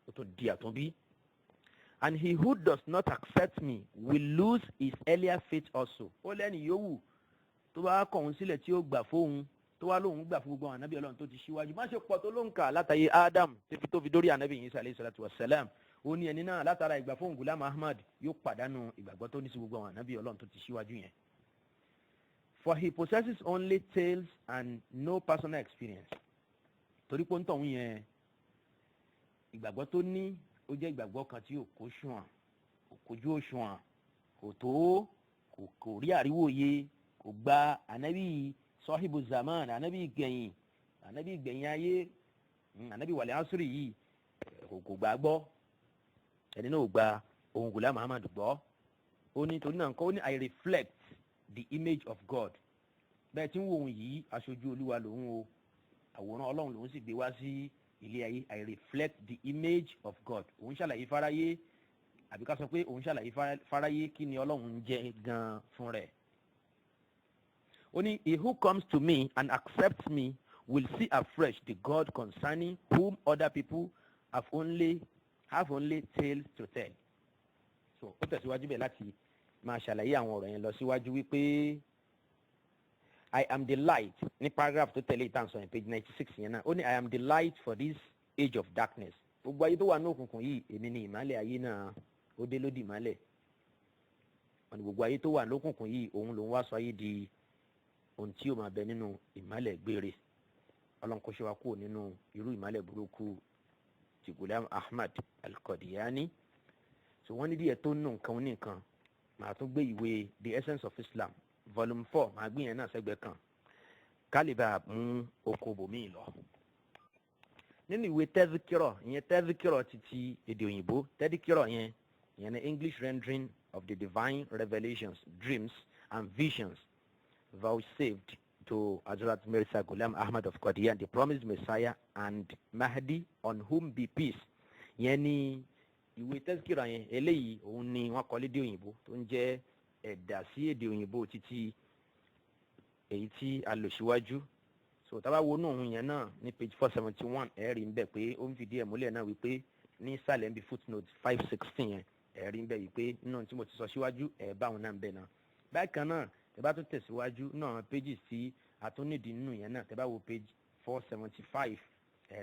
ó tó di àtúnbí. And he who does not accept me will lose his earlier faith also. Ó lẹ́ni yòówù tó bá kọ̀ òun sílẹ̀ tí ó gbà fóun tó wá lóun gbà fún gbogbo àwọn ànábì Ọlọ́run tó ti ṣíwájú. Má ṣe pọ̀ tó ló ń kà látàyè Adam tó fi dórí ànábì Isa alayhi salatu wassalam. Ó ní ẹni náà látara ìgbà fóun Ghulam Ahmad yóò pàdánù ìgbàgbọ́ tó ní sí gbogbo àwọn ànábì Ọlọ́run tó ti ṣíwájú yẹn. For he possesses only tales and no personal experience. Torí pé ń tọ̀hún yẹn ìgbàgbọ́ tó ní ó jẹ́ ìgbàgbọ́ kan tí kò ṣùwọ̀n, kò kojú òṣùwọ̀n, kò tó, kò rí àríwòye, kò gba ànábì sọ́hìbù zaman, ànábì gbẹ̀yìn ayé, ànábì wàlẹ̀ asúrì yìí kò gbà gbọ́. Ẹni náà ò gba ohun Ghulam Ahmad gbọ́. Ó ní torí náà nǹkan ó ní I reflect the image of God. Bẹ́ẹ̀ tí ń wo òun yìí aṣojú Olúwa lòun o, àwòrán Ọlọ́run lòun sì gbé wá sí ilé ayé. I reflect the image of God. Òun ṣàlàyé fáráyé àbí ká sọ pé òun ṣàlàyé fáráyé kí ni Ọlọ́run ń jẹ́ gan fún rẹ̀. Ó ní he who comes to me and accepts me will see afresh the God concerning whom other people have only tales to tell. So ó tẹ̀síwájú bẹ́ẹ̀ láti máa ṣàlàyé àwọn ọ̀rọ̀ yẹn lọ síwájú wípé I am the light ní paragraph tó tẹ̀lé ìtàn sọ yẹn page 96 yẹn náà. Ó ní I am the light for this age of darkness. Gbogbo ayé tó wà ní òkùnkùn yìí èmi ni ìmọ́lẹ̀ ayé náà, ó dé lódì ìmọ́lẹ̀. Wọ́n ní gbogbo ayé tó wà ní òkùnkùn yìí òun lòun wá sọ ayé di ohun tí yóò máa bẹ nínú ìmọ́lẹ̀ gbére. Ọlọ́run kó ṣe wá kúrò nínú irú ìmọ́lẹ̀ burúkú ti Ghulam Ahmad al-Qadiani. So wọ́n ní díẹ̀ tó nù nǹkan oníkan màá tún gbé ìwé The Essence of Islam volume 4 màá gbé yẹn náà sẹ́gbẹ̀ẹ́ kan kálíbà mú oko bòmíì lọ. Nínú ìwé tẹ́díkírọ̀ ìyẹn tẹ́díkírọ̀ títí èdè òyìnbó, tẹ́díkírọ̀ yẹn ní English rendering of the divine revelations, dreams and visions vouchsafed to Hazrat Mirza Ghulam Ahmad of Qadian, the promised Messiah and Mahdi on whom be peace. Yẹn ni ìwé tẹ́síkìrà yẹn eléyìí òun ni wọ́n kọ lédè òyìnbó tó ń jẹ́ ẹ̀dà sí èdè òyìnbó títí èyí tí a lò síwájú. So tá bá wo náà òun yẹn náà ní page 471 ẹ̀rí ń bẹ̀ pé ó ń fìdí ẹ̀ múlẹ̀ náà wípé ní ìsàlẹ̀ ń bi footnote 516 yẹn ẹ̀rí ń bẹ̀ wípé nínú tí mo ti sọ síwájú ẹ̀ bá òun náà ń bẹ̀ náà. Bákan náà tẹ́ bá tún tẹ̀síwájú náà pages tí a tún nídìí nínú yẹn náà tẹ́ bá wo page 475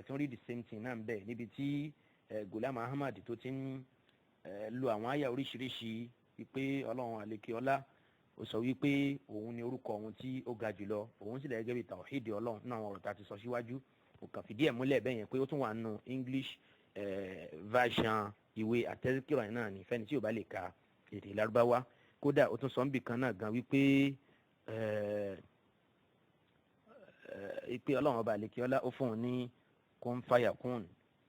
tún rí the same thing náà ń bẹ̀ níbi tí Ghulam Ahmad tó ti ń lo àwọn àyà oríṣiríṣi wípé ọlọ́run àlekè ọlá ó sọ wípé òun ni orúkọ òun tí ó ga jùlọ òun sì lẹ́gẹ́ bíi tàwhídì ọlọ́run náà àwọn ọ̀rọ̀ tá a ti sọ síwájú kò kàn fìdí ẹ̀ múlẹ̀ bẹ́ẹ̀ yẹn pé ó tún wà nù English version ìwé àtẹ́síkìrọ̀ náà ní fẹ́ni tí ò bá lè ka èdè lárúbáwá kódà ó tún sọ níbì kan náà gan wípé ìpè ọlọ́run ọba àlekè ọlá ó fún un ní kún fàyàkún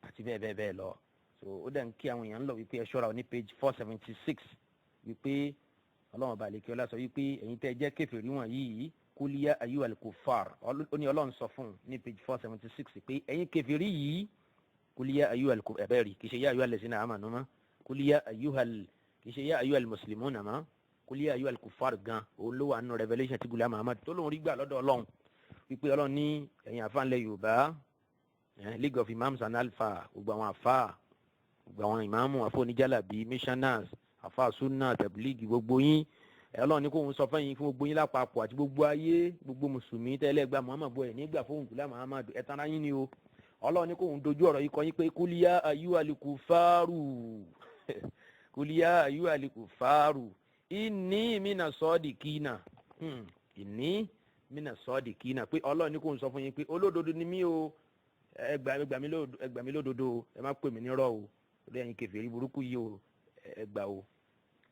àti bẹ́ẹ̀ bẹ́ẹ̀ bẹ́ẹ̀ lọ so ó dẹ̀ ń kí àwọn èèyàn ń lọ wípé ẹ ṣọ́ra ní page 476 wípé ọlọ́run ọba àlekè ọlá sọ wípé ẹ̀yin tẹ́ jẹ́ kèfèrí wọ̀nyí kúlíyà ayyuhal kuffar ó ní ọlọ́run sọ fún un ní page 476 pé ẹ̀yin kèfèrí yìí kúlíyà ayyuhal ẹ̀bẹ̀rì kì í ṣe yá ayyuhal lazina amanu mọ́ kúlíyà ayyuhal kì í ṣe yá ayyuhal muslimuna mọ́ kúlíyà ayyuhal kuffar gan òun ló wà nínú Revelation tí Ghulam Ahmad tó lóun rí gbà lọ́dọ̀ ọlọ́run wípé ọlọ́run ní ẹ̀yin àfáànlẹ̀ Yorùbá League of Imams and Alpha gbogbo àwọn àfáà gbogbo àwọn ìmáàmù àfọ oníjàlábí missioners àfáà sunna tẹ̀blígì gbogbo yín ọlọ́run ní kó òun sọ fẹ́yìn fún gbogbo yín lápapọ̀ àti gbogbo ayé gbogbo mùsùlùmí tẹ́lẹ̀ gba Muhammad bọ̀ ẹ̀ nígbà fóun Ghulam Ahmad ẹ̀tàn ayín ni o ọlọ́run ní kó òun dojú ọ̀rọ̀ yìí kọ́ yín pé kúlíyà ayyuhal kufaru kúlíyà ayyuhal kufaru inni mina sadiqina inni mina sadiqina pé ọlọ́run ní kó òun sọ fún yín pé olódodo ni mí o ẹ gbà mí lódodo ẹ má pè mí nírọ́ o lórí ẹ̀yin kèfèrí burúkú yìí o ẹ gbà o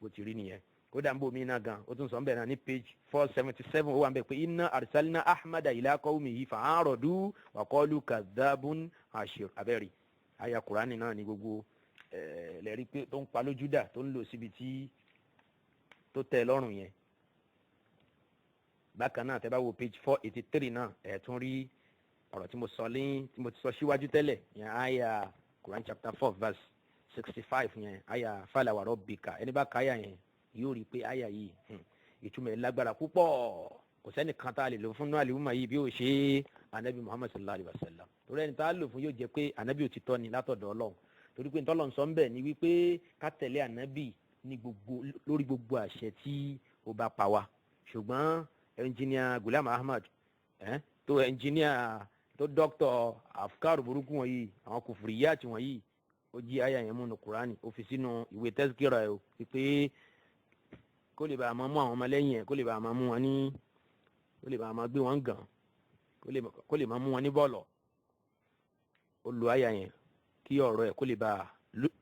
bó ti rí nìyẹn kódà ń bò mí náà gan ó tún sọ ń bẹ̀ náà ní page 477 ó wà ń bẹ̀ pé inna arsalna ahmada ila qawmihi fa'aradu wa qalu kadhabun ashir abẹ́rì àyà kùránì náà ní gbogbo lẹ́rí pé tó ń pa lójú dà tó ń lò síbi tí tó tẹ́ lọ́rùn yẹn bákan náà tẹ́ bá wo page 483 náà ẹ̀ tún rí ọ̀rọ̀ tí mo ti sọ síwájú tẹ́lẹ̀ yẹn àyà Quran chapter 4 verse 65 yẹn àyà fala wa rabbika ẹni bá káyà yẹn yóò rí i pé àyà yìí ìtumọ̀ ẹ̀ lágbára púpọ̀ kò sẹ́ni kan tá a lè lò fún náà àlùmọ̀ yìí bí ó ṣe anabi Muhammad sallallahu alayhi wa sallam torí ẹni tá a lò fún yóò jẹ́ pé anabi òtítọ́ ni látọ̀dọ̀ Ọlọ́run torí pé ntọ́lọ́ nsọ́ ń bẹ̀ ni wípé ká tẹ̀lé anabi ní lórí gbogbo àṣẹ tí ó bá pa wá ṣùgbọ́n ẹnjìníà Ghulam Ahmad tó ẹnjìníà tó dọ́kítọ̀ afkar burúkú wọ̀nyí àwọn kùfùrìyàtì wọ̀nyí ó jí àyà yẹn múnú Kùránì ó fi sínú ìwé tẹ́síkìrà ẹ̀ pé kó lè bá a máa mú àwọn ọmọlẹ́yìn ẹ̀ kó lè bá a máa mú wọn ní kó lè bá a máa gbé wọn gàn kó lè máa mú wọn ní bọ́ọ̀lọ̀ ó lu àyà yẹn kí ọ̀rọ̀ ẹ̀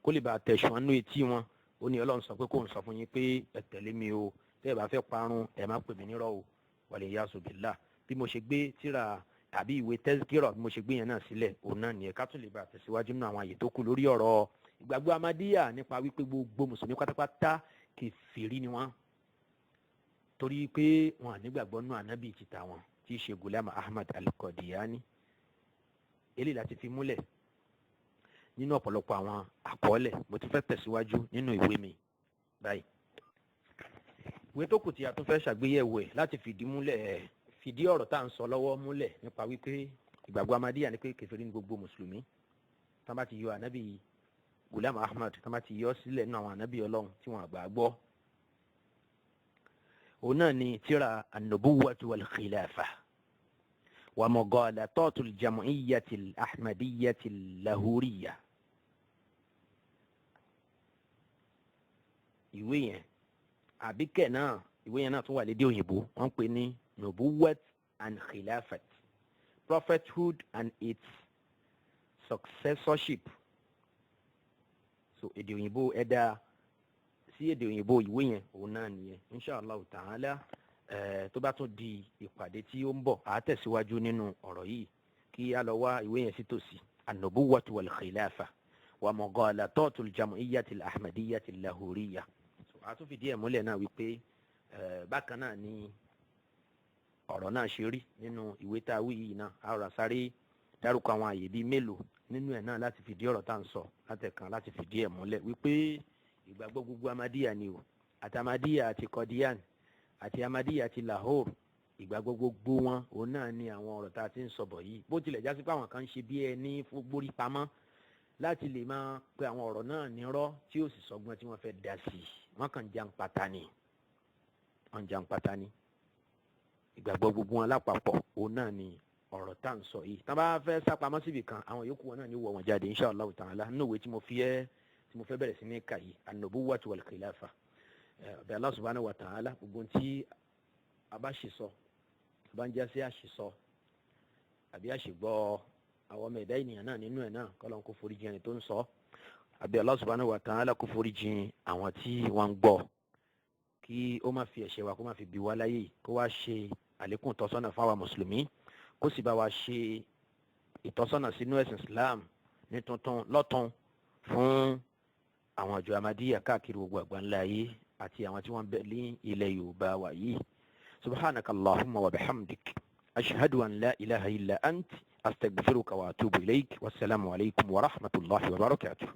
kó lè bá a tẹ̀sùn nínú etí wọn ó ní Ọlọ́run sọ pé kó ń sọ fún yín pé ẹ tẹ̀lé mi o tẹ́ ẹ bá fẹ́ parun ẹ má pè mí nírọ́ o wàlẹ̀ yá subìlá bí mo ṣe gbé tíra tàbí ìwé tẹ́síkìrọ̀ bí mo ṣe gbé yẹn náà sílẹ̀ òun náà nìyẹn ká tún lè bá tẹ̀síwájú nínú àwọn àyè tó kù lórí ọ̀rọ̀ ìgbàgbọ́ Ahmadiyya nípa wípé gbogbo mùsùlùmí pátápátá kèfèrí ni wọ́n torí pé wọn ànígbàgbọ́ nínú ànábì títà wọn tí í ṣe Ghulam Ahmad al-Qadiani eléyìí láti fi múlẹ̀ nínú ọ̀pọ̀lọpọ̀ àwọn àkọọ́lẹ̀ mo ti fẹ́ tẹ̀síwájú nínú ìwé mi báyìí ìwé tó kù tí a tún fẹ́ ṣàgbéyẹ̀wò ẹ̀ láti fìdí ọ̀rọ̀ tá à ń sọ lọ́wọ́ múlẹ̀ nípa wípé ìgbàgbọ́ Ahmadiyya ni pé kèfèrí ní gbogbo mùsùlùmí tá bá ti yọ ànábì Ghulam Ahmad tá bá ti yọ sílẹ̀ nínú àwọn ànábì Ọlọ́run tí wọ́n àgbà gbọ́ òun náà ni tíra an-nubuwwatu wal khilafa wa mughalatatu al-jam'iyyati al-ahmadiyyati al-lahuriyya ìwé yẹn àbíkẹ́ náà ìwé yẹn náà tún wà lédè òyìnbó wọ́n pè ní nubuwwat and khilafat prophethood and its successorship so èdè òyìnbó ẹ̀dá sí èdè òyìnbó ìwé yẹn òun náà nìyẹn inshallah ta'ala tó bá tún di ìpàdé tí ó ń bọ̀ á tẹ̀síwájú nínú ọ̀rọ̀ yìí kí a lọ wá ìwé yẹn sí tòsí an-nubuwwatu wal khilafa wa mughalatatu al-jam'iyyati al-ahmadiyyati al-lahuriyya so a tún fìdí ẹ̀ múlẹ̀ náà wípé bákan náà ni ọ̀rọ̀ náà ṣe rí nínú ìwé tá a wí yìí náà a rà sáré dárúkọ àwọn àyè bíi mélòó nínú ẹ̀ náà láti fìdí ọ̀rọ̀ tá à ń sọ látẹ̀kan láti fìdí ẹ̀ múlẹ̀ wípé ìgbàgbọ́ gbogbo Ahmadiyya ni o àti Ahmadiyya àti Qadian àti Ahmadiyya àti Lahore ìgbàgbọ́ gbogbo wọn òun náà ni àwọn ọ̀rọ̀ tá a ti ń sọ bọ̀ yìí bó tilẹ̀ jásí pé àwọn kan ń ṣe bí ẹni gbórí pamọ́ láti lè máa pe àwọn ọ̀rọ̀ náà nírọ́ tí ó sì sọgbọ́n tí wọ́n fẹ́ dá sí i wọ́n kàn jan pátá ni ìgbàgbọ́ gbogbo wọn lápapọ̀ òun náà ni ọ̀rọ̀ tá à ń sọ yìí tá a bá fẹ́ sápamọ́ síbì kan àwọn yòókù wọn náà ní wọ̀ wọ́n jáde inshallah ta'ala nínú ìwé tí mo fẹ́ bẹ̀rẹ̀ sí ní kà yìí an-nubuwwatu wal khilafa bẹ́ẹ̀ Allah subhanahu wa ta'ala gbogbo tí a bá ṣe sọ bá ń jásí àṣìsọ àbí àṣìgbọ́ àwọn ọmọ ẹ̀dá ènìyàn náà nínú ẹ̀ náà kọ́lọ́n kó foríjì ẹni tó ń sọ àbí Allah subhanahu wa ta'ala kó foríjì àwọn tí wọ́n ń gbọ́ kí ó má fi ẹ̀ṣẹ̀ wa kó má fi bí wá láyé kó wá ṣe àlékún ìtọ́sọ́nà fáwa mùsùlùmí kó sì bá wa ṣe ìtọ́sọ́nà sínú ẹ̀sìn Islam ní tuntun lọ́tún fún àwọn àjọ Ahmadiyya káàkiri gbogbo àgbáńlá ayé àti àwọn tí wọ́n bẹ ní ilẹ̀ Yorùbá wa yìí. subhanaka Allahumma wa bihamdik ashhadu an la ilaha illa ant astaghfiruka wa atubu ilayk wassalamu alaykum wa rahmatullahi wa barakatuh.